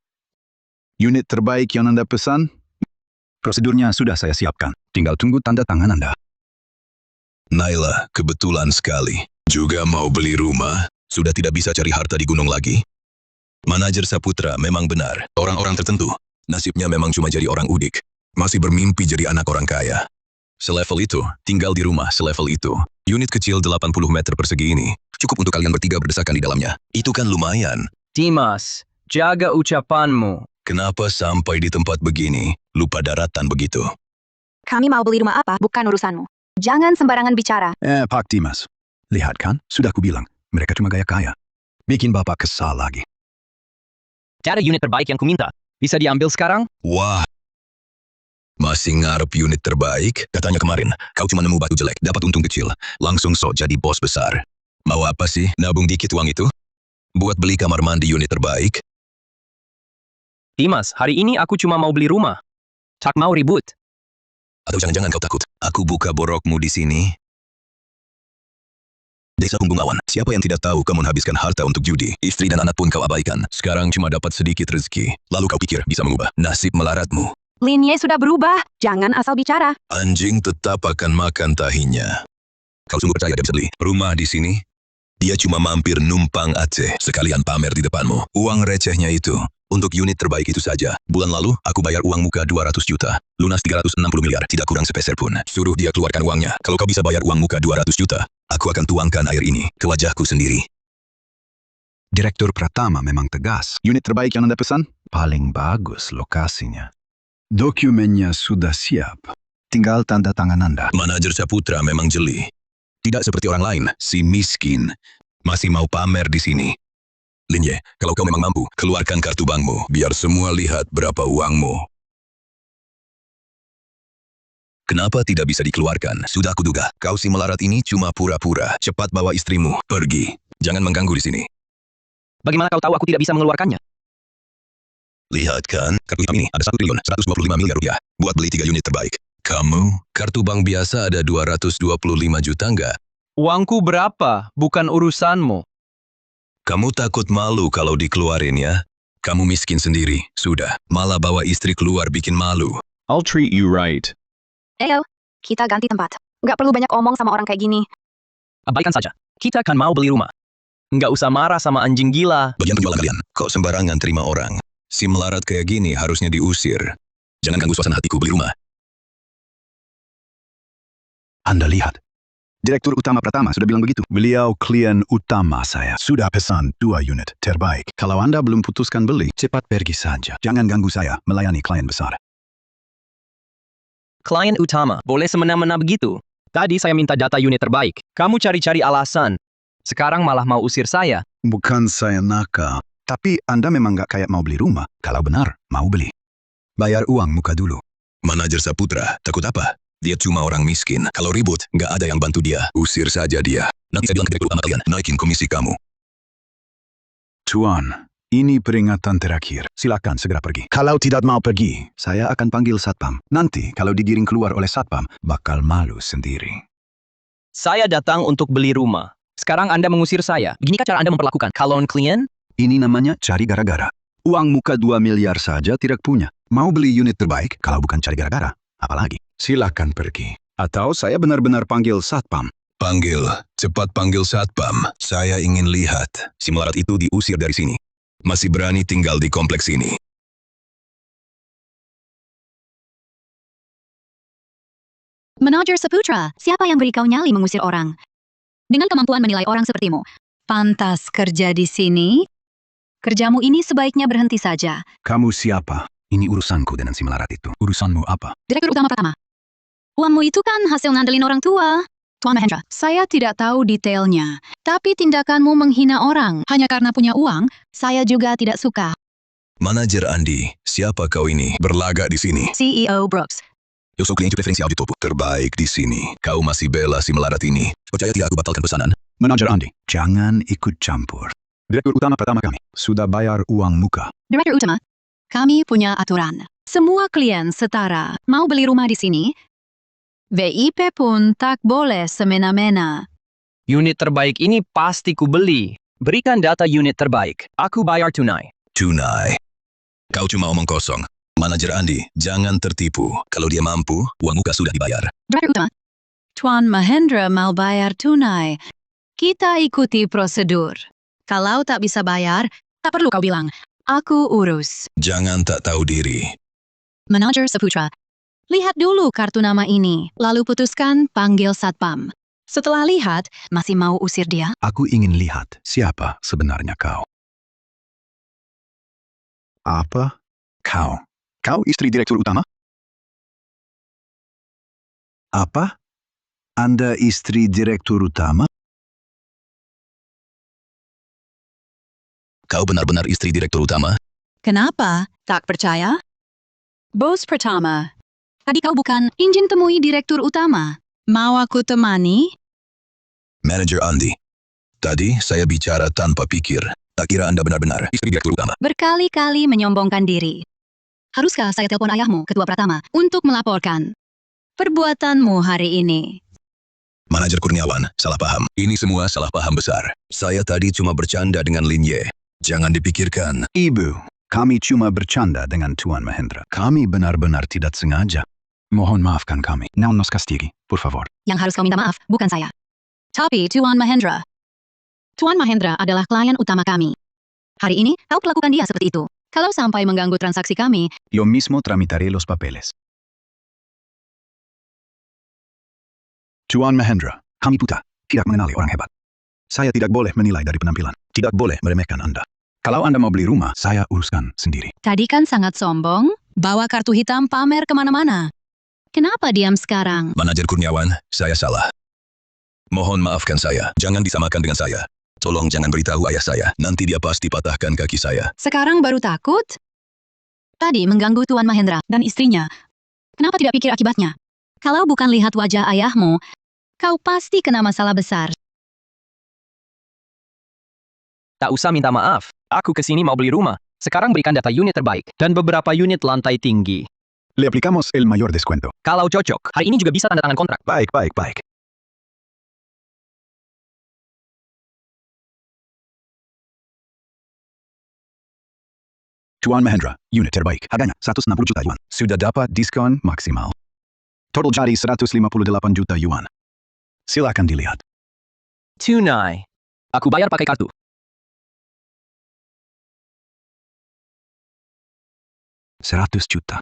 Unit terbaik yang Anda pesan? Prosedurnya sudah saya siapkan. Tinggal tunggu tanda tangan Anda. Naila, kebetulan sekali. Juga mau beli rumah? Sudah tidak bisa cari harta di gunung lagi? Manajer Saputra memang benar. Orang-orang tertentu, nasibnya memang cuma jadi orang udik. Masih bermimpi jadi anak orang kaya. Selevel itu, tinggal di rumah selevel itu. Unit kecil 80 meter persegi ini, cukup untuk kalian bertiga berdesakan di dalamnya. Itu kan lumayan. Dimas, jaga ucapanmu. Kenapa sampai di tempat begini, lupa daratan begitu? Kami mau beli rumah apa, bukan urusanmu. Jangan sembarangan bicara. Pak Dimas. Lihat kan, sudah kubilang. Mereka cuma gaya kaya. Bikin Bapak kesal lagi. Cara unit terbaik yang kuminta. Bisa diambil sekarang? Wah. Masih ngarep unit terbaik? Katanya kemarin, kau cuma nemu batu jelek, dapat untung kecil. Langsung jadi bos besar. Mau apa sih, nabung dikit uang itu? Buat beli kamar mandi unit terbaik? Dimas, hari ini aku cuma mau beli rumah. Tak mau ribut. Atau jangan-jangan kau takut, aku buka borokmu di sini? Desa Bumbungawan. Siapa yang tidak tahu kau menghabiskan harta untuk judi? Istri dan anak pun kau abaikan. Sekarang cuma dapat sedikit rezeki. Lalu kau pikir bisa mengubah nasib melaratmu. Linye sudah berubah. Jangan asal bicara. Anjing tetap akan makan tahinya. Kau sungguh percaya dia bisa beli rumah di sini? Dia cuma mampir numpang Aceh, sekalian pamer di depanmu. Uang recehnya itu, untuk unit terbaik itu saja. Bulan lalu, aku bayar uang muka 200 juta. Lunas 360 miliar, tidak kurang sepeser pun. Suruh dia keluarkan uangnya. Kalau kau bisa bayar uang muka 200 juta, aku akan tuangkan air ini ke wajahku sendiri. Direktur Pratama memang tegas. Unit terbaik yang Anda pesan? Paling bagus lokasinya. Dokumennya sudah siap. Tinggal tanda tangan Anda. Manajer Saputra memang jeli. Tidak seperti orang lain, si miskin. Masih mau pamer di sini. Linye, kalau kau memang mampu, keluarkan kartu bankmu, biar semua lihat berapa uangmu. Kenapa tidak bisa dikeluarkan? Sudah kuduga, kau si melarat ini cuma pura-pura. Cepat bawa istrimu, pergi. Jangan mengganggu di sini. Bagaimana kau tahu aku tidak bisa mengeluarkannya? Lihat kan, kartu hitam ini ada 1.125 miliar rupiah, buat beli 3 unit terbaik. Kamu, kartu bank biasa ada 225 juta nggak? Uangku berapa? Bukan urusanmu. Kamu takut malu kalau dikeluarin ya? Kamu miskin sendiri, sudah. Malah bawa istri keluar bikin malu. I'll treat you right. Ayo, kita ganti tempat. Nggak perlu banyak omong sama orang kayak gini. Abaikan saja. Kita kan mau beli rumah. Nggak usah marah sama anjing gila. Bagian penjualan kalian, kok sembarangan terima orang? Si melarat kayak gini harusnya diusir. Jangan ganggu suasana hatiku beli rumah. Anda lihat. Direktur Utama Pratama sudah bilang begitu. Beliau klien utama saya. Sudah pesan 2 unit terbaik. Kalau Anda belum putuskan beli, cepat pergi saja. Jangan ganggu saya melayani klien besar. Klien utama, boleh semena-mena begitu? Tadi saya minta data unit terbaik. Kamu cari-cari alasan. Sekarang malah mau usir saya. Bukan saya nakal. Tapi Anda memang nggak kayak mau beli rumah. Kalau benar, mau beli. Bayar uang muka dulu. Manajer Saputra, takut apa? Dia cuma orang miskin. Kalau ribut, nggak ada yang bantu dia. Usir saja dia. Nanti saya bilang ke direktur utama kalian, naikin komisi kamu. Tuan, ini peringatan terakhir. Silakan segera pergi. Kalau tidak mau pergi, saya akan panggil satpam. Nanti kalau digiring keluar oleh satpam, bakal malu sendiri. Saya datang untuk beli rumah. Sekarang Anda mengusir saya. Beginikah cara Anda memperlakukan calon klien? Ini namanya cari gara-gara. Uang muka 2 miliar saja tidak punya. Mau beli unit terbaik kalau bukan cari gara-gara. Apalagi? Silakan pergi. Atau saya benar-benar panggil satpam. Panggil, cepat panggil satpam. Saya ingin lihat si melarat itu diusir dari sini. Masih berani tinggal di kompleks ini. Manajer Saputra, siapa yang beri kau nyali mengusir orang? Dengan kemampuan menilai orang sepertimu, pantas kerja di sini? Kerjamu ini sebaiknya berhenti saja. Kamu siapa? Ini urusanku dengan si melarat itu. Urusanmu apa? Direktur Utama Pratama. Uangmu itu kan hasil ngandelin orang tua. Tuan Mahendra, saya tidak tahu detailnya. Tapi tindakanmu menghina orang hanya karena punya uang, saya juga tidak suka. Manajer Andi, siapa kau ini? Berlagak di sini. CEO Brooks. Eu sou cliente preferencial de topo. Terbaik di sini. Kau masih bela si melarat ini. Percaya tidak aku batalkan pesanan? Manajer Andi, jangan ikut campur. Direktur Utama Pratama kami sudah bayar uang muka. Direktur Utama, kami punya aturan. Semua klien setara. Mau beli rumah di sini? VIP pun tak boleh semena-mena. Unit terbaik ini pasti ku beli. Berikan data unit terbaik. Aku bayar tunai. Tunai. Kau cuma omong kosong. Manajer Andi, jangan tertipu. Kalau dia mampu, uang muka sudah dibayar. Direktur Utama, Tuan Mahendra mau bayar tunai. Kita ikuti prosedur. Kalau tak bisa bayar, tak perlu kau bilang. Aku urus. Jangan tak tahu diri. Manajer Saputra, lihat dulu kartu nama ini, lalu putuskan panggil satpam. Setelah lihat, masih mau usir dia? Aku ingin lihat siapa sebenarnya kau. Apa? Kau? Kau istri direktur utama? Apa? Anda istri direktur utama? Kau benar-benar istri direktur utama? Kenapa? Tak percaya? Bos Pratama, tadi kau bukan izin temui direktur utama. Mau aku temani? Manajer Andi, tadi saya bicara tanpa pikir. Tak kira Anda benar-benar istri direktur utama. Berkali-kali menyombongkan diri. Haruskah saya telepon ayahmu, Ketua Pratama, untuk melaporkan perbuatanmu hari ini? Manajer Kurniawan, salah paham. Ini semua salah paham besar. Saya tadi cuma bercanda dengan Lin Ye. Jangan dipikirkan. Ibu, kami cuma bercanda dengan Tuan Mahendra. Kami benar-benar tidak sengaja. Mohon maafkan kami. No nos castigue, por favor. Yang harus kau minta maaf, bukan saya. Tapi Tuan Mahendra. Tuan Mahendra adalah klien utama kami. Hari ini, kau perlakukan dia seperti itu. Kalau sampai mengganggu transaksi kami, Yo mismo tramitaré los papeles. Tuan Mahendra, kami buta, tidak mengenali orang hebat. Saya tidak boleh menilai dari penampilan. Tidak boleh meremehkan Anda. Kalau Anda mau beli rumah, saya uruskan sendiri. tadi kan sangat sombong, bawa kartu hitam pamer kemana-mana. Kenapa diam sekarang? Manajer Kurniawan, saya salah. Mohon maafkan saya. Jangan disamakan dengan saya. Tolong jangan beritahu ayah saya. Nanti dia pasti patahkan kaki saya. Sekarang baru takut? Tadi mengganggu Tuan Mahendra dan istrinya. Kenapa tidak pikir akibatnya? Kalau bukan lihat wajah ayahmu, kau pasti kena masalah besar. Tak usah minta maaf. Aku kesini mau beli rumah. Sekarang berikan data unit terbaik dan beberapa unit lantai tinggi. Le aplicamos el mayor descuento. Kalau cocok, hari ini juga bisa tanda tangan kontrak. Baik, baik, baik. Tuan Mahendra, unit terbaik. Harganya 160 juta yuan. Sudah dapat diskon maksimal. Total jadi 158 juta yuan. Silakan dilihat. Tunai. Aku bayar pakai kartu. $100 juta.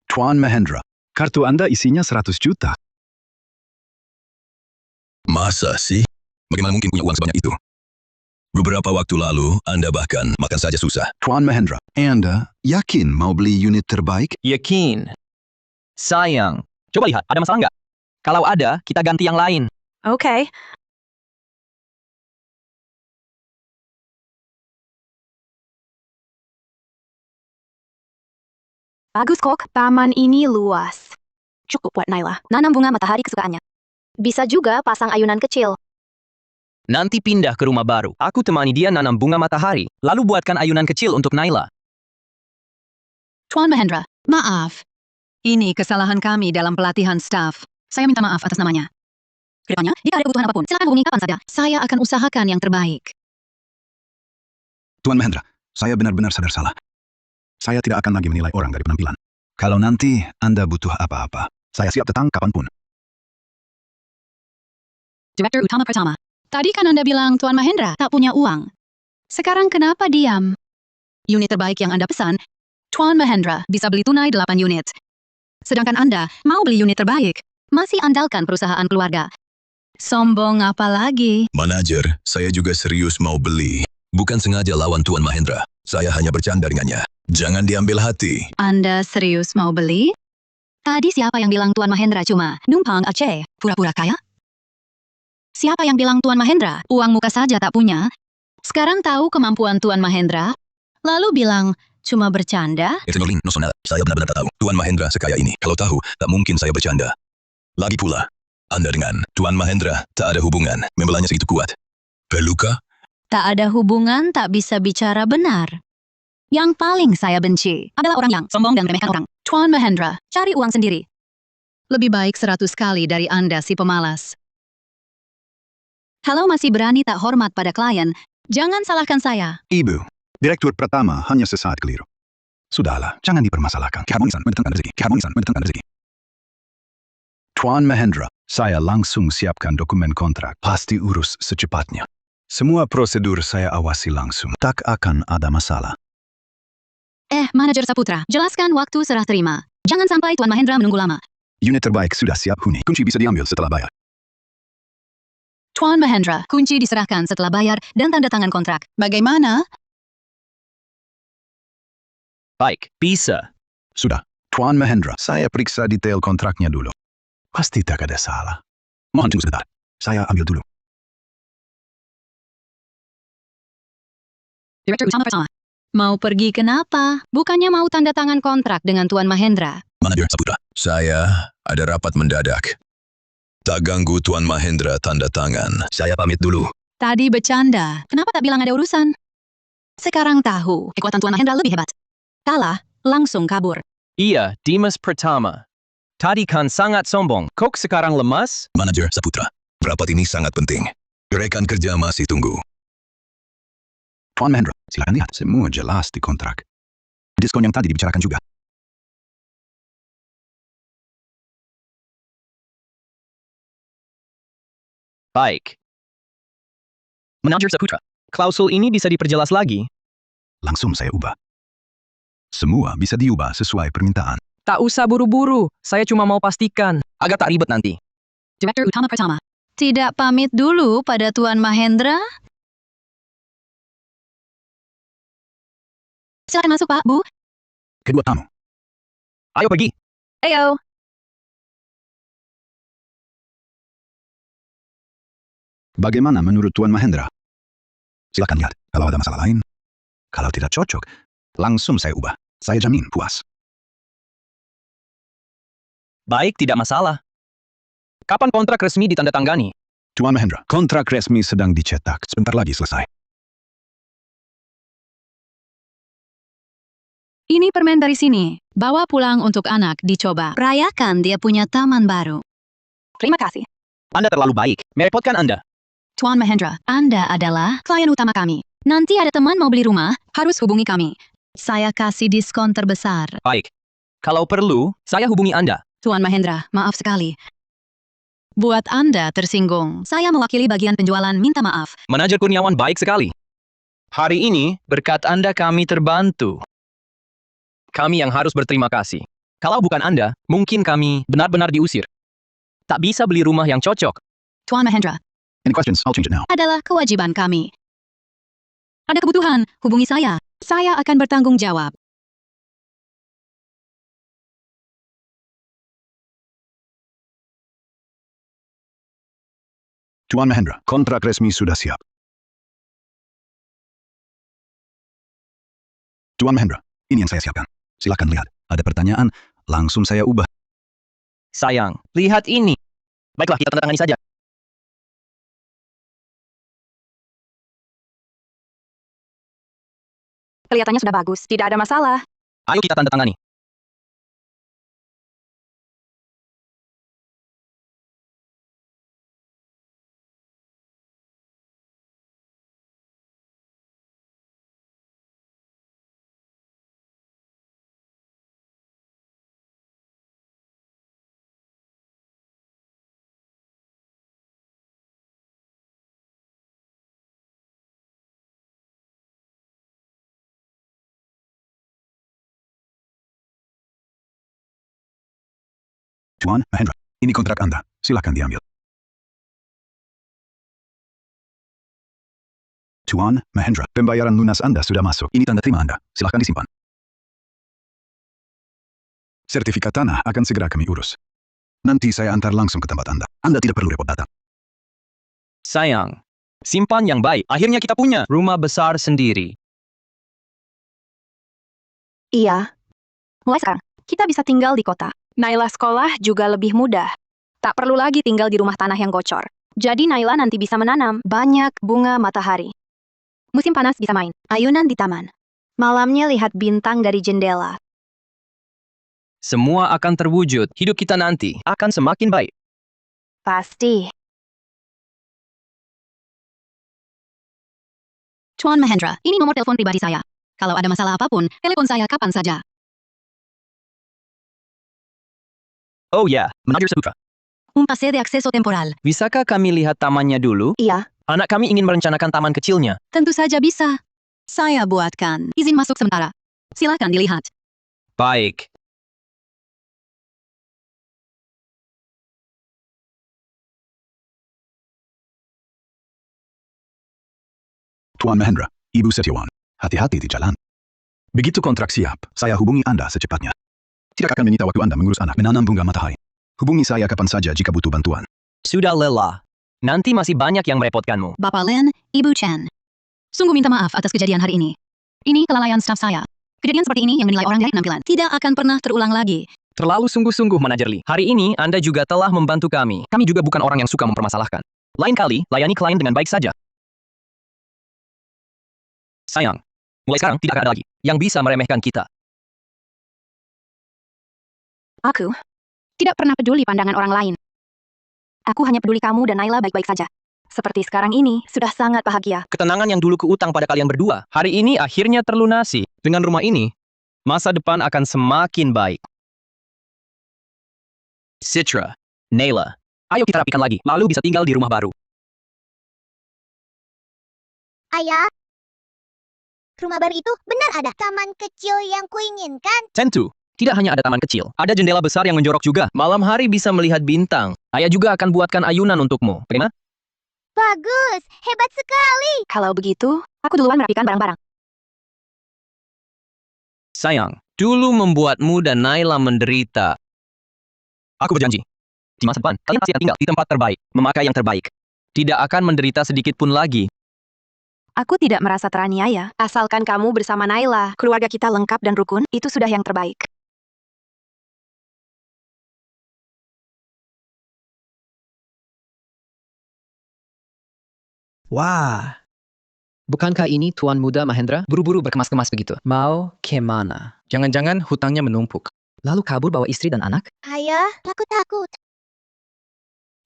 Tuan Mahendra, kartu Anda isinya 100 juta. Masa sih? Bagaimana mungkin punya uang sebanyak itu? Beberapa waktu lalu, Anda bahkan makan saja susah. Tuan Mahendra, Anda yakin mau beli unit terbaik? Yakin. Sayang. Coba lihat, ada masalah nggak? Kalau ada, kita ganti yang lain. Oke. Bagus kok, taman ini luas. Cukup buat Naila. Nanam bunga matahari kesukaannya. Bisa juga pasang ayunan kecil. Nanti pindah ke rumah baru. Aku temani dia nanam bunga matahari, lalu buatkan ayunan kecil untuk Naila. Tuan Mahendra, maaf. Ini kesalahan kami dalam pelatihan staf. Saya minta maaf atas namanya. Kedepannya, jika ada kebutuhan apapun, silakan hubungi kapan saja. Saya akan usahakan yang terbaik. Tuan Mahendra, saya benar-benar sadar salah. Saya tidak akan lagi menilai orang dari penampilan. Kalau nanti Anda butuh apa-apa, saya siap datang kapanpun. Direktur Utama pertama. Tadi kan Anda bilang Tuan Mahendra tak punya uang. Sekarang kenapa diam? Unit terbaik yang Anda pesan, Tuan Mahendra bisa beli tunai 8 unit. Sedangkan Anda mau beli unit terbaik, masih andalkan perusahaan keluarga. Sombong apa lagi? Manajer, saya juga serius mau beli. Bukan sengaja lawan Tuan Mahendra. Saya hanya bercanda dengannya. Jangan diambil hati. Anda serius mau beli? Tadi siapa yang bilang Tuan Mahendra cuma numpang Aceh, pura-pura kaya? Siapa yang bilang Tuan Mahendra uang muka saja tak punya? Sekarang tahu kemampuan Tuan Mahendra? Lalu bilang cuma bercanda? Itu Norlin, Nosonal. Saya benar-benar tak tahu. Tuan Mahendra sekaya ini. Kalau tahu, tak mungkin saya bercanda. Lagi pula, Anda dengan Tuan Mahendra tak ada hubungan. Membelanya segitu kuat. Peluka? Tak ada hubungan, tak bisa bicara benar. Yang paling saya benci adalah orang yang sombong dan meremehkan orang. Tuan Mahendra, cari uang sendiri. Lebih baik 100 kali dari Anda si pemalas. Kalau masih berani tak hormat pada klien, jangan salahkan saya. Ibu, direktur pertama hanya sesaat keliru. Sudahlah, jangan dipermasalahkan. Keharmonisan mendatangkan rezeki. Keharmonisan mendatangkan rezeki. Tuan Mahendra, saya langsung siapkan dokumen kontrak. Pasti urus secepatnya. Semua prosedur saya awasi langsung. Tak akan ada masalah. Manajer Saputra, jelaskan waktu serah terima. Jangan sampai Tuan Mahendra menunggu lama. Unit terbaik sudah siap huni. Kunci bisa diambil setelah bayar. Tuan Mahendra, kunci diserahkan setelah bayar dan tanda tangan kontrak. Bagaimana? Baik, bisa. Sudah. Tuan Mahendra, saya periksa detail kontraknya dulu. Pasti tak ada salah. Mohon tunggu sebentar. Saya ambil dulu. Direktur Utama pertama. Mau pergi kenapa? Bukannya mau tanda tangan kontrak dengan Tuan Mahendra? Manajer Saputra, saya ada rapat mendadak. Tak ganggu Tuan Mahendra tanda tangan. Saya pamit dulu. Tadi bercanda. Kenapa tak bilang ada urusan? Sekarang tahu, kekuatan Tuan Mahendra lebih hebat. Kalah, langsung kabur. Iya, Dimas pertama. Tadi kan sangat sombong. Kok sekarang lemas? Manajer Saputra, rapat ini sangat penting. Rekan kerja masih tunggu. Tuan Mahendra, silakan lihat. Semua jelas di kontrak. Diskon yang tadi dibicarakan juga. Baik. Manajer Saputra, klausul ini bisa diperjelas lagi. Langsung saya ubah. Semua bisa diubah sesuai permintaan. Tak usah buru-buru, saya cuma mau pastikan. Agar tak ribet nanti. Direktur Utama pertama. Tidak pamit dulu pada Tuan Mahendra? Silakan masuk, Pak, Bu. Kedua tamu. Ayo pergi. Ayo. Bagaimana menurut Tuan Mahendra? Silakan lihat. Kalau ada masalah lain, kalau tidak cocok, langsung saya ubah. Saya jamin puas. Baik, tidak masalah. Kapan kontrak resmi ditandatangani? Tuan Mahendra, kontrak resmi sedang dicetak. Sebentar lagi selesai. Ini permen dari sini. Bawa pulang untuk anak dicoba. Rayakan dia punya taman baru. Terima kasih. Anda terlalu baik. Merepotkan Anda. Tuan Mahendra, Anda adalah klien utama kami. Nanti ada teman mau beli rumah, harus hubungi kami. saya kasih diskon terbesar. Baik. Kalau perlu, saya hubungi Anda. Tuan Mahendra, maaf sekali. Buat Anda tersinggung, saya mewakili bagian penjualan minta maaf. Manajer Kurniawan baik sekali. Hari ini, berkat Anda kami terbantu. Kami yang harus berterima kasih. Kalau bukan Anda, mungkin kami benar-benar diusir. Tak bisa beli rumah yang cocok. Tuan Mahendra, Any questions? I'll change it now. adalah kewajiban kami. Ada kebutuhan, hubungi saya. Saya akan bertanggung jawab. Tuan Mahendra, kontrak resmi sudah siap. Tuan Mahendra, ini yang saya siapkan. Silakan lihat. Ada pertanyaan, langsung saya ubah. Sayang, lihat ini. Baiklah, kita tandatangani saja. Kelihatannya sudah bagus, tidak ada masalah. Ayo kita tandatangani. Tuan Mahendra, ini kontrak Anda. Silakan diambil. Tuan Mahendra, pembayaran lunas Anda sudah masuk. Ini tanda terima Anda. Silakan disimpan. Sertifikat tanah akan segera kami urus. Nanti saya antar langsung ke tempat Anda. Anda tidak perlu repot datang. Sayang, simpan yang baik. Akhirnya kita punya rumah besar sendiri. Iya. Mulai sekarang, kita bisa tinggal di kota. Naila sekolah juga lebih mudah. Tak perlu lagi tinggal di rumah tanah yang bocor. Jadi Naila nanti bisa menanam banyak bunga matahari. Musim panas bisa main. Ayunan di taman. Malamnya lihat bintang dari jendela. Semua akan terwujud. Hidup kita nanti akan semakin baik. Pasti. Tuan Mahendra, ini nomor telepon pribadi saya. Kalau ada masalah apapun, telepon saya kapan saja. Oh ya, Manajer Saputra. Un pase de acceso temporal. Bisakah kami lihat tamannya dulu? Iya. Anak kami ingin merencanakan taman kecilnya. Tentu saja bisa. Saya buatkan izin masuk sementara. Silakan dilihat. Baik. Tuan Mahendra, Ibu Setiawan, hati-hati di jalan. Begitu kontrak siap, saya hubungi Anda secepatnya. Tidak akan menyita waktu Anda mengurus anak menanam bunga matahari. Hubungi saya kapan saja jika butuh bantuan. Sudah lelah. Nanti masih banyak yang merepotkanmu. Bapak Len, Ibu Chen. Sungguh minta maaf atas kejadian hari ini. Ini kelalaian staf saya. Kejadian seperti ini yang menilai orang dari penampilan tidak akan pernah terulang lagi. Terlalu sungguh-sungguh, Manajer Lee. Hari ini Anda juga telah membantu kami. Kami juga bukan orang yang suka mempermasalahkan. Lain kali, layani klien dengan baik saja. Sayang, mulai sekarang tidak ada lagi yang bisa meremehkan kita. Aku Tidak pernah peduli pandangan orang lain. Aku hanya peduli kamu dan Naila baik-baik saja. Seperti sekarang ini, sudah sangat bahagia. Ketenangan yang dulu kuutang pada kalian berdua, hari ini akhirnya terlunasi. Dengan rumah ini, masa depan akan semakin baik. Citra, Naila, ayo kita rapikan lagi, lalu bisa tinggal di rumah baru. Ayah, rumah baru itu benar ada taman kecil yang kuinginkan. Tentu, tidak hanya ada taman kecil, ada jendela besar yang menjorok juga. Malam hari bisa melihat bintang. Ayah juga akan buatkan ayunan untukmu. Bagaimana? Bagus, hebat sekali. Kalau begitu, aku duluan merapikan barang-barang. Sayang, dulu membuatmu dan Naila menderita. Aku berjanji, di masa depan, kalian pasti akan tinggal di tempat terbaik, memakai yang terbaik. Tidak akan menderita sedikit pun lagi. Aku tidak merasa teraniaya. Asalkan kamu bersama Naila, keluarga kita lengkap dan rukun, itu sudah yang terbaik. Wah. Bukankah ini Tuan Muda Mahendra? Buru-buru berkemas-kemas begitu. Mau kemana? Jangan-jangan hutangnya menumpuk. Lalu kabur bawa istri dan anak? Ayah, aku takut.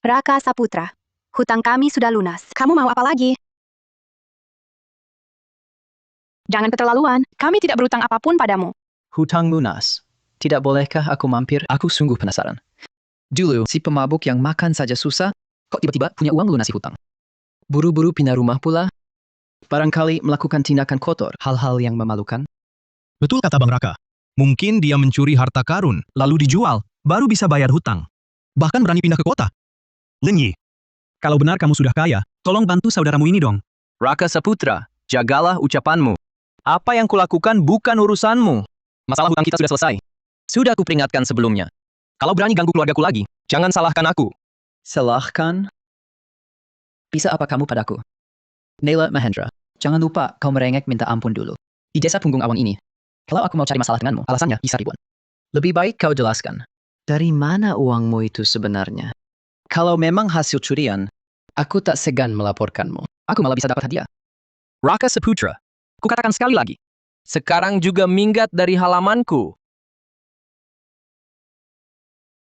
Raka Saputra, hutang kami sudah lunas. Kamu mau apa lagi? Jangan keterlaluan, kami tidak berutang apapun padamu. Hutang lunas. Tidak bolehkah aku mampir? Aku sungguh penasaran. Dulu, si pemabuk yang makan saja susah, kok tiba-tiba punya uang lunasi hutang? Buru-buru pindah rumah pula? Barangkali melakukan tindakan kotor, hal-hal yang memalukan? Betul kata Bang Raka. Mungkin dia mencuri harta karun, lalu dijual, baru bisa bayar hutang. Bahkan berani pindah ke kota. Lin Yi, kalau benar kamu sudah kaya, tolong bantu saudaramu ini dong. Raka Saputra, jagalah ucapanmu. Apa yang kulakukan bukan urusanmu. Masalah hutang kita sudah selesai. Sudah kuperingatkan sebelumnya. Kalau berani ganggu keluargaku lagi, jangan salahkan aku. Salahkan? Bisa apa kamu padaku? Naila Mahendra, jangan lupa kau merengek minta ampun dulu. Di desa punggung awan ini, kalau aku mau cari masalah denganmu, alasannya bisa ribuan. Lebih baik kau jelaskan. Dari mana uangmu itu sebenarnya? Kalau memang hasil curian, aku tak segan melaporkanmu. Aku malah bisa dapat hadiah. Raka Saputra, kukatakan sekali lagi. Sekarang juga minggat dari halamanku.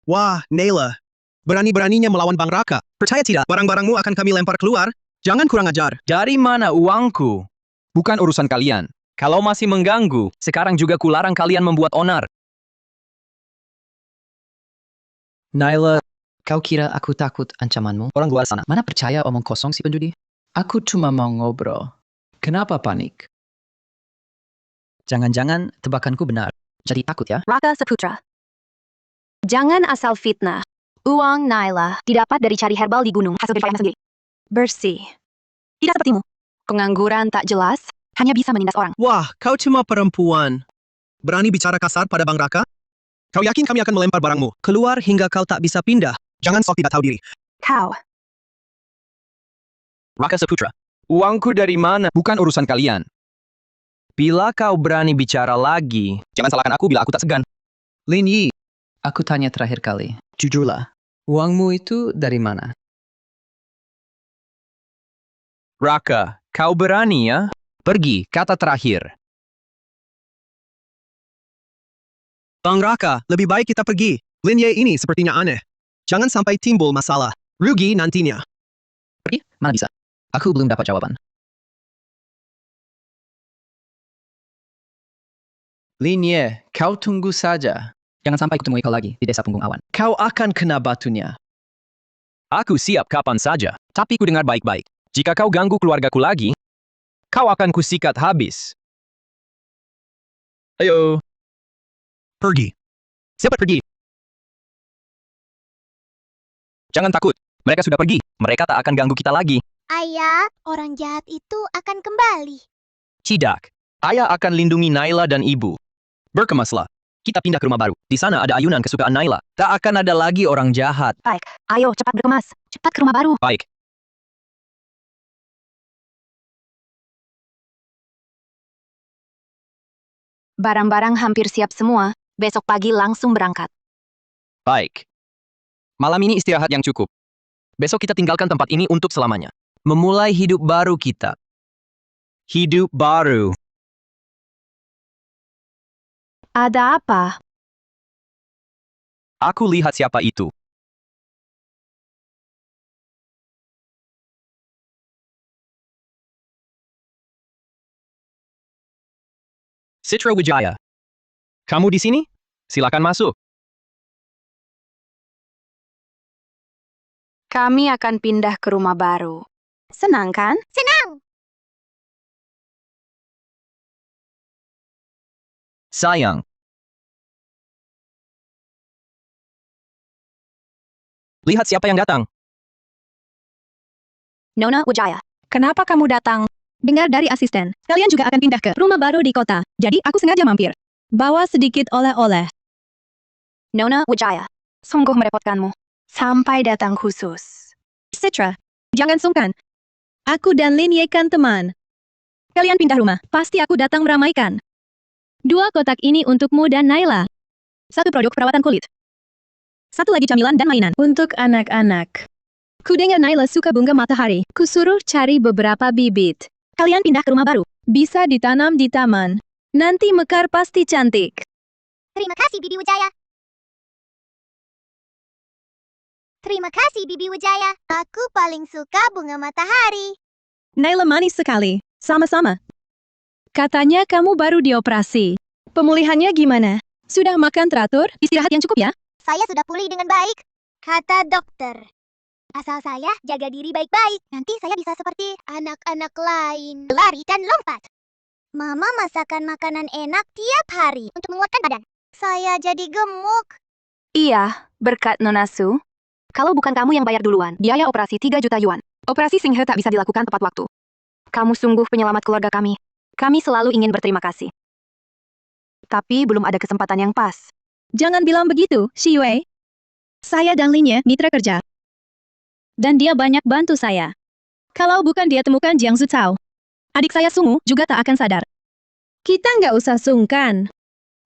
Wah, Naila. Berani-beraninya melawan Bang Raka. Percaya tidak, barang-barangmu akan kami lempar keluar. Jangan kurang ajar. Dari mana uangku? Bukan urusan kalian. Kalau masih mengganggu, sekarang juga kularang kalian membuat onar. Naila, kau kira aku takut ancamanmu? Orang luar sana. Mana percaya omong kosong si penjudi? Aku cuma mau ngobrol. Kenapa panik? Jangan-jangan tebakanku benar. Jadi takut ya? Raka Saputra, jangan asal fitnah. Uang Naila didapat dari cari herbal di gunung, hasil jeripayahnya sendiri. Bersih. Tidak sepertimu. Pengangguran tak jelas, hanya bisa menindas orang. Wah, kau cuma perempuan. Berani bicara kasar pada Bang Raka? Kau yakin kami akan melempar barangmu? Keluar hingga kau tak bisa pindah. Jangan sok tidak tahu diri. Kau, Raka Saputra, uangku dari mana? Bukan urusan kalian. Bila kau berani bicara lagi, jangan salahkan aku bila aku tak segan. Lin Yi, aku tanya terakhir kali. Jujurlah, uangmu itu dari mana? Raka, kau berani ya? Pergi, kata terakhir. Bang Raka, lebih baik kita pergi. Lin Ye ini sepertinya aneh. Jangan sampai timbul masalah. Rugi nantinya. Pergi? Mana bisa? Aku belum dapat jawaban. Lin Ye, kau tunggu saja. Jangan sampai kutemui kau lagi di desa punggung awan. Kau akan kena batunya. Aku siap kapan saja, tapi ku dengar baik-baik. Jika kau ganggu keluargaku lagi, kau akan kusikat habis. Ayo. Pergi. Cepat pergi. Jangan takut, mereka sudah pergi. Mereka tak akan ganggu kita lagi. Ayah, orang jahat itu akan kembali. Tidak, ayah akan lindungi Naila dan ibu. Berkemaslah. Kita pindah ke rumah baru. Di sana ada ayunan kesukaan Naila. Tak akan ada lagi orang jahat. baik. Ayo, cepat berkemas. Cepat ke rumah baru. Baik. Barang-barang hampir siap semua. Besok pagi langsung berangkat. Baik. Malam ini istirahat yang cukup. Besok kita tinggalkan tempat ini untuk selamanya. Memulai hidup baru kita. Hidup baru. Ada apa? Aku lihat siapa itu. Citra Wijaya. Kamu di sini? Silakan masuk. Kami akan pindah ke rumah baru. Senang kan? Senang! Sayang. Lihat siapa yang datang. Nona Wijaya. Kenapa kamu datang? Dengar dari asisten, kalian juga akan pindah ke rumah baru di kota. Jadi aku sengaja mampir. Bawa sedikit oleh-oleh. Nona Wijaya. Sungguh merepotkanmu. Sampai datang khusus. Citra, jangan sungkan. Aku dan Lin Ye kan teman. Kalian pindah rumah, pasti aku datang meramaikan. 2 kotak ini untukmu dan Naila. 1 produk perawatan kulit. 1 lagi camilan dan mainan. Untuk anak-anak. Ku dengar Naila suka bunga matahari. Ku suruh cari beberapa bibit. Kalian pindah ke rumah baru. Bisa ditanam di taman. Nanti mekar pasti cantik. Terima kasih, Bibi Wijaya. Terima kasih, Bibi Wijaya. Aku paling suka bunga matahari. Naila manis sekali. Sama-sama. Katanya kamu baru dioperasi. Pemulihannya gimana? Sudah makan teratur? Istirahat yang cukup ya? Saya sudah pulih dengan baik, kata dokter. Asal saya jaga diri baik-baik, nanti saya bisa seperti anak-anak lain. Lari dan lompat. Mama masakan makanan enak tiap hari untuk menguatkan badan. Saya jadi gemuk. Iya, berkat Nona Su. Kalau bukan kamu yang bayar duluan, biaya operasi 3 juta yuan. Operasi Singhe tak bisa dilakukan tepat waktu. Kamu sungguh penyelamat keluarga kami. Kami selalu ingin berterima kasih. Tapi belum ada kesempatan yang pas. Jangan bilang begitu, Xi Wei. Saya dan Lin Ye mitra kerja. Dan dia banyak bantu saya. Kalau bukan dia temukan Jiang Zutao, adik saya Sungu juga tak akan sadar. Kita nggak usah sungkan.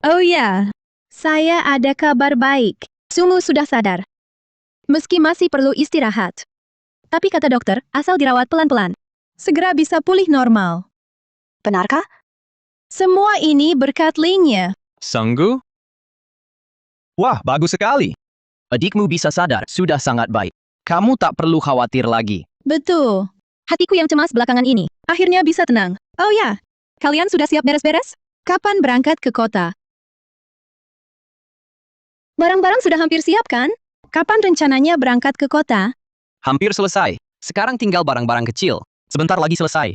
Oh ya, saya ada kabar baik. Sungu sudah sadar. Meski masih perlu istirahat. Tapi kata dokter, asal dirawat pelan-pelan, segera bisa pulih normal. Benarkah? Semua ini berkat Lin Ye. Sungguh? Wah, bagus sekali. Adikmu bisa sadar, sudah sangat baik. Kamu tak perlu khawatir lagi. Betul. Hatiku yang cemas belakangan ini, akhirnya bisa tenang. Oh ya, kalian sudah siap beres-beres? Kapan berangkat ke kota? Barang-barang sudah hampir siap kan? Kapan rencananya berangkat ke kota? Hampir selesai. Sekarang tinggal barang-barang kecil. Sebentar lagi selesai.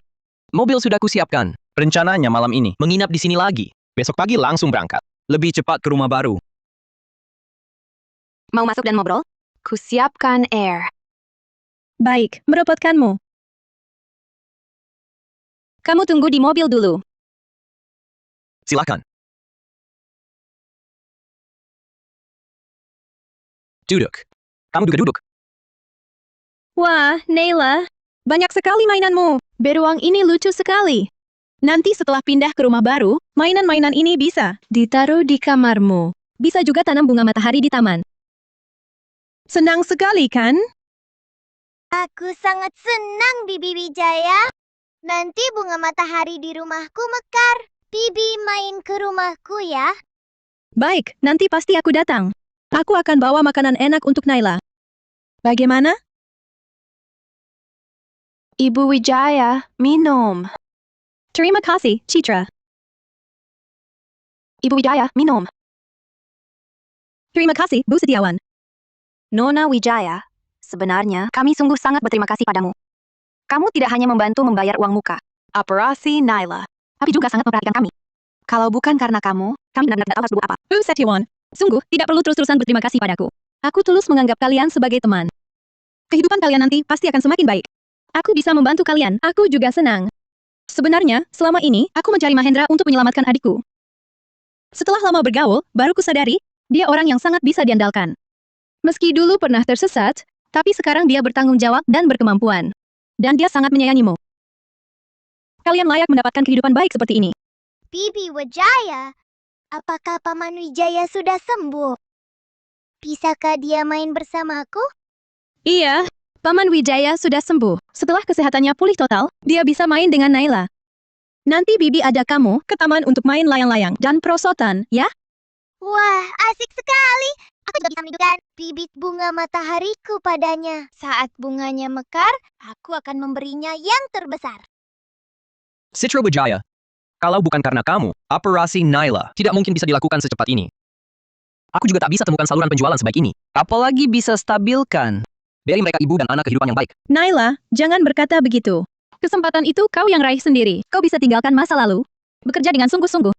Mobil sudah kusiapkan. Rencananya malam ini menginap di sini lagi. Besok pagi langsung berangkat. Lebih cepat ke rumah baru. Mau masuk dan ngobrol? Kusiapkan air. Baik, merepotkanmu. Kamu tunggu di mobil dulu. Silakan. Duduk. Kamu juga duduk. Wah, Naila. Banyak sekali mainanmu. Beruang ini lucu sekali. Nanti setelah pindah ke rumah baru, mainan-mainan ini bisa ditaruh di kamarmu. Bisa juga tanam bunga matahari di taman. Senang sekali kan? Aku sangat senang, Bibi Wijaya. Nanti bunga matahari di rumahku mekar. Bibi main ke rumahku ya. Baik, nanti pasti aku datang. Aku akan bawa makanan enak untuk Naila. Bagaimana? Ibu Wijaya, minum. Terima kasih, Citra. Ibu Wijaya, minum. Terima kasih, Bu Setiawan. Nona Wijaya, sebenarnya kami sungguh sangat berterima kasih padamu. Kamu tidak hanya membantu membayar uang muka, operasi Naila, tapi juga sangat memperhatikan kami. Kalau bukan karena kamu, kami benar-benar tidak tahu harus berbuat apa. Bu Setiawan, sungguh tidak perlu terus-terusan berterima kasih padaku. Aku tulus menganggap kalian sebagai teman. Kehidupan kalian nanti pasti akan semakin baik. Aku bisa membantu kalian, aku juga senang. Sebenarnya, selama ini, aku mencari Mahendra untuk menyelamatkan adikku. Setelah lama bergaul, baru kusadari, dia orang yang sangat bisa diandalkan. Meski dulu pernah tersesat, tapi sekarang dia bertanggung jawab dan berkemampuan. Dan dia sangat menyayangimu. Kalian layak mendapatkan kehidupan baik seperti ini. Bibi Wijaya, apakah Paman Wijaya sudah sembuh? Bisakah dia main bersamaku? Iya, Paman Wijaya sudah sembuh. Setelah kesehatannya pulih total, dia bisa main dengan Naila. Nanti Bibi ajak kamu ke taman untuk main layang-layang dan perosotan, ya? Wah, asik sekali. Aku juga bisa menidurkan bibit bunga matahariku padanya. Saat bunganya mekar, aku akan memberinya yang terbesar. Citra Wijaya, kalau bukan karena kamu, operasi Naila tidak mungkin bisa dilakukan secepat ini. Aku juga tak bisa temukan saluran penjualan sebaik ini. Apalagi bisa stabilkan. Beri mereka ibu dan anak kehidupan yang baik. Naila, jangan berkata begitu. Kesempatan itu kau yang raih sendiri. Kau bisa tinggalkan masa lalu, bekerja dengan sungguh-sungguh,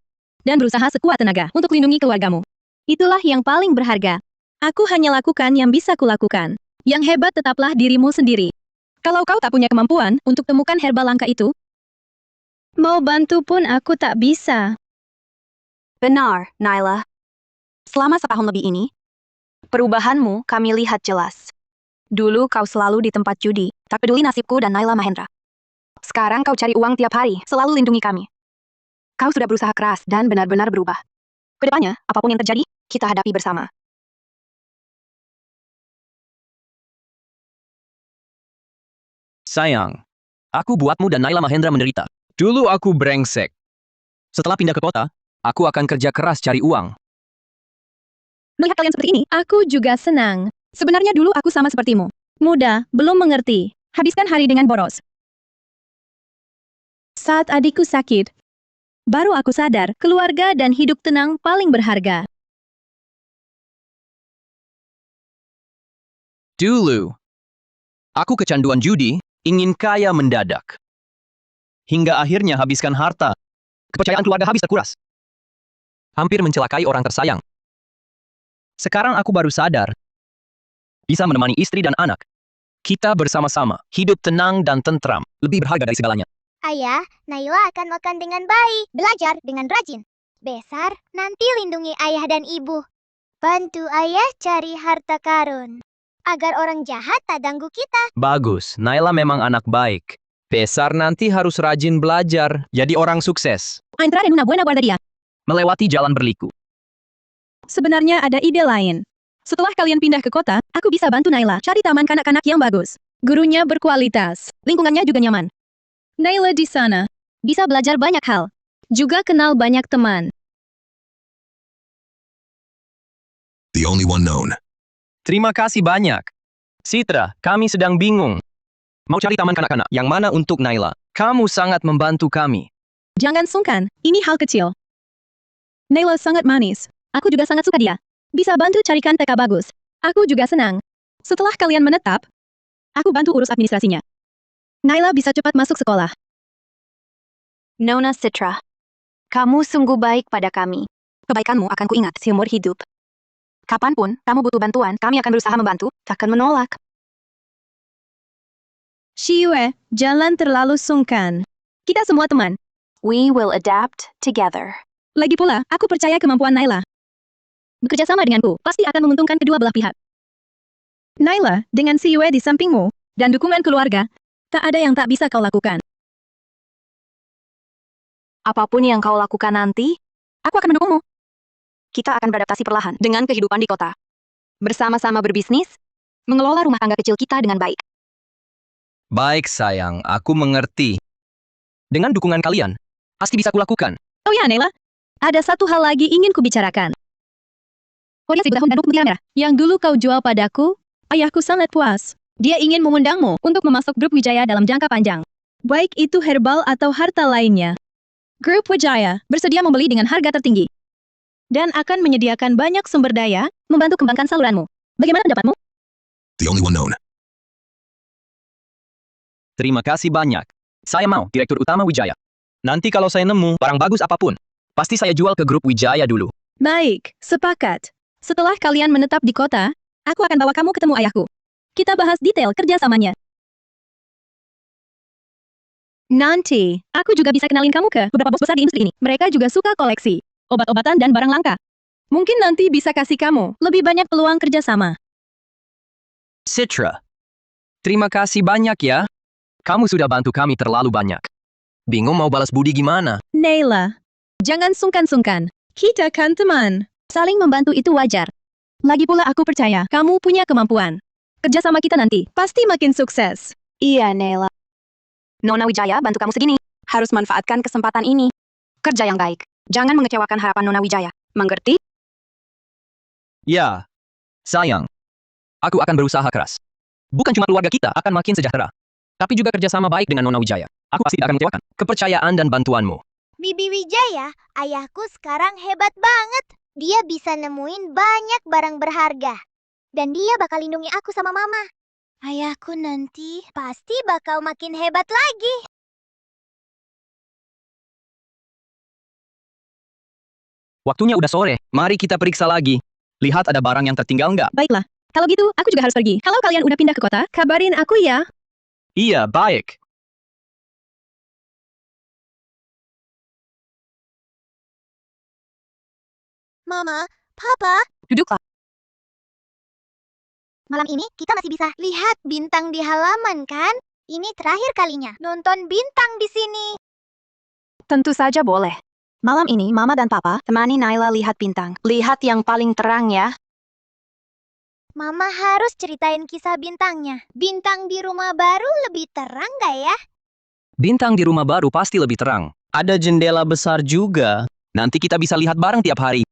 dan berusaha sekuat tenaga untuk lindungi keluargamu. Itulah yang paling berharga. Aku hanya lakukan yang bisa kulakukan. Yang hebat tetaplah dirimu sendiri. Kalau kau tak punya kemampuan untuk temukan herbal langka itu, mau bantu pun aku tak bisa. Benar, Naila. Selama setahun lebih ini, perubahanmu kami lihat jelas. Dulu kau selalu di tempat judi, tak peduli nasibku dan Naila Mahendra. Sekarang kau cari uang tiap hari, selalu lindungi kami. Kau sudah berusaha keras dan benar-benar berubah. Kedepannya, apapun yang terjadi, kita hadapi bersama. Sayang, aku buatmu dan Naila Mahendra menderita. Dulu aku brengsek. Setelah pindah ke kota, aku akan kerja keras cari uang. Melihat kalian seperti ini, aku juga senang. Sebenarnya dulu aku sama sepertimu. Muda, belum mengerti. Habiskan hari dengan boros. Saat adikku sakit, baru aku sadar keluarga dan hidup tenang paling berharga. Dulu, aku kecanduan judi, ingin kaya mendadak. Hingga akhirnya habiskan harta. Kepercayaan keluarga habis terkuras. Hampir mencelakai orang tersayang. Sekarang aku baru sadar. Bisa menemani istri dan anak. Kita bersama-sama, hidup tenang dan tentram, lebih berharga dari segalanya. Ayah, Naila akan makan dengan baik, belajar dengan rajin. Besar, nanti lindungi ayah dan ibu. Bantu ayah cari harta karun. Agar orang jahat tak ganggu kita. Bagus, Naila memang anak baik. Besar nanti harus rajin belajar, jadi orang sukses. Entra en una buena guardería. Melewati jalan berliku. Sebenarnya ada ide lain. Setelah kalian pindah ke kota, aku bisa bantu Naila cari taman kanak-kanak yang bagus. Gurunya berkualitas, lingkungannya juga nyaman. Naila di sana bisa belajar banyak hal, juga kenal banyak teman. The only one known. Terima kasih banyak. Citra, kami sedang bingung. Mau cari taman kanak-kanak yang mana untuk Naila? Kamu sangat membantu kami. Jangan sungkan, ini hal kecil. Naila sangat manis. Aku juga sangat suka dia. Bisa bantu carikan TK bagus. Aku juga senang. Setelah kalian menetap, aku bantu urus administrasinya. Naila bisa cepat masuk sekolah. Nona Citra, kamu sungguh baik pada kami. Kebaikanmu akan kuingat seumur hidup. Kapanpun kamu butuh bantuan, kami akan berusaha membantu, takkan menolak. Shiyue, jangan terlalu sungkan. Kita semua teman. We will adapt together. Lagi pula, aku percaya kemampuan Naila. Bekerja sama denganku pasti akan menguntungkan kedua belah pihak. Naila, dengan Shiyue di sampingmu, dan dukungan keluarga, tak ada yang tak bisa kau lakukan. Apapun yang kau lakukan nanti, aku akan mendukungmu. Kita akan beradaptasi perlahan dengan kehidupan di kota. Bersama-sama berbisnis, mengelola rumah tangga kecil kita dengan baik. Baik sayang, aku mengerti. Dengan dukungan kalian, pasti bisa kulakukan. Oh ya, Naila. Ada satu hal lagi ingin kubicarakan. Korea 1000 tahun dan 20 mutiara merah. Yang dulu kau jual padaku, ayahku sangat puas. Dia ingin mengundangmu untuk memasuk grup Wijaya dalam jangka panjang. Baik itu herbal atau harta lainnya. Grup Wijaya bersedia membeli dengan harga tertinggi. Dan akan menyediakan banyak sumber daya, membantu kembangkan saluranmu. Bagaimana pendapatmu? The only one known. Terima kasih banyak. Saya mau Direktur Utama Wijaya. Nanti kalau saya nemu barang bagus apapun, pasti saya jual ke grup Wijaya dulu. Baik, sepakat. Setelah kalian menetap di kota, aku akan bawa kamu ketemu ayahku. Kita bahas detail kerjasamanya. Nanti, aku juga bisa kenalin kamu ke beberapa bos besar di industri ini. Mereka juga suka koleksi obat-obatan dan barang langka. Mungkin nanti bisa kasih kamu lebih banyak peluang kerjasama. Citra, terima kasih banyak ya. Kamu sudah bantu kami terlalu banyak. Bingung mau balas budi gimana? Naila, jangan sungkan-sungkan. Kita kan teman. Saling membantu itu wajar. Lagi pula aku percaya kamu punya kemampuan. Kerjasama kita nanti pasti makin sukses. Iya, Naila. Nona Wijaya bantu kamu segini. Harus manfaatkan kesempatan ini. Kerja yang baik. Jangan mengecewakan harapan Nona Wijaya. Mengerti? Ya, Sayang, aku akan berusaha keras. Bukan cuma keluarga kita akan makin sejahtera, tapi juga kerjasama baik dengan Nona Wijaya. Aku pasti tidak akan mengecewakan kepercayaan dan bantuanmu. Bibi Wijaya, ayahku sekarang hebat banget. Dia bisa nemuin banyak barang berharga. Dan dia bakal lindungi aku sama mama. Ayahku nanti pasti bakal makin hebat lagi. Waktunya udah sore, mari kita periksa lagi. Lihat ada barang yang tertinggal nggak? Baiklah. Kalau gitu, aku juga harus pergi. Kalau kalian udah pindah ke kota, kabarin aku ya. Iya, baik. Mama, Papa, Duduklah. malam ini kita masih bisa lihat bintang di halaman kan? Ini terakhir kalinya nonton bintang di sini. Tentu saja boleh. Malam ini Mama dan Papa temani Naila lihat bintang. Lihat yang paling terang ya. Mama harus ceritain kisah bintangnya. Bintang di rumah baru lebih terang gak ya? Bintang di rumah baru pasti lebih terang. Ada jendela besar juga. Nanti kita bisa lihat bareng tiap hari.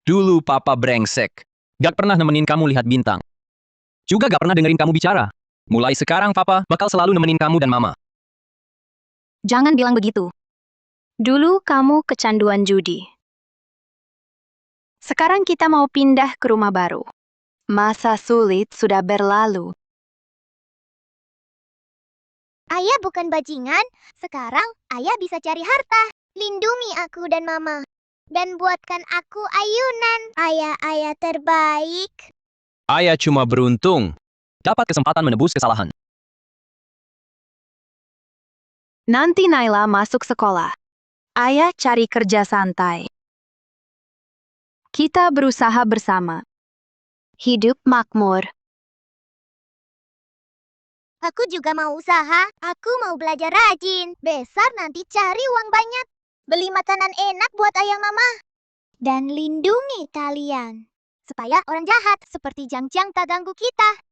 Dulu Papa brengsek. Gak pernah nemenin kamu lihat bintang. Juga gak pernah dengerin kamu bicara. Mulai sekarang Papa bakal selalu nemenin kamu dan Mama. Jangan bilang begitu. Dulu kamu kecanduan judi. Sekarang kita mau pindah ke rumah baru. Masa sulit sudah berlalu. Ayah bukan bajingan. Sekarang ayah bisa cari harta. Lindungi aku dan mama. Dan buatkan aku ayunan. Ayah terbaik. Ayah cuma beruntung. Dapat kesempatan menebus kesalahan. Nanti Naila masuk sekolah. Ayah cari kerja santai. Kita berusaha bersama. Hidup makmur. Aku juga mau usaha. Aku mau belajar rajin. Besar nanti cari uang banyak. Beli makanan enak buat ayah mama. Dan lindungi kalian. Supaya orang jahat seperti Jang-Jang tak ganggu kita.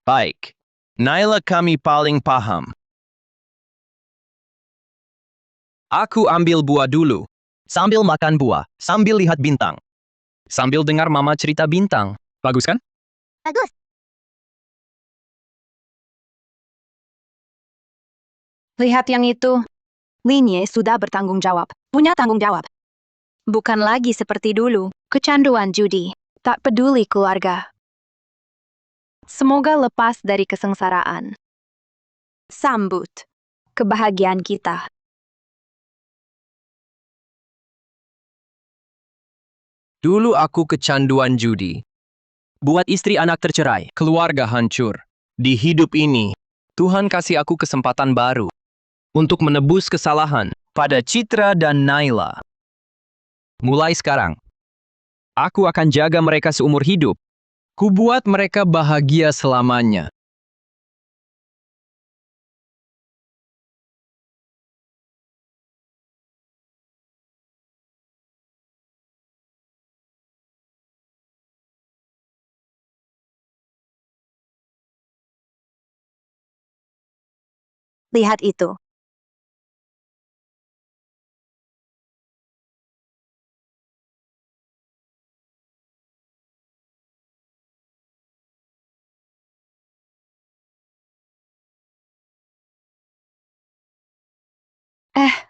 Baik. Naila kami paling paham. Aku ambil buah dulu. Sambil makan buah, sambil lihat bintang. Sambil dengar Mama cerita bintang. Bagus kan? Bagus. Lihat yang itu. Linye sudah bertanggung jawab. Punya tanggung jawab. Bukan lagi seperti dulu. Kecanduan judi. Tak peduli keluarga. Semoga lepas dari kesengsaraan. Sambut kebahagiaan kita. Dulu aku kecanduan judi. Buat istri anak tercerai, keluarga hancur. Di hidup ini, Tuhan kasih aku kesempatan baru untuk menebus kesalahan pada Citra dan Naila. Mulai sekarang, aku akan jaga mereka seumur hidup. Kubuat mereka bahagia selamanya. Lihat itu.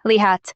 Lihat.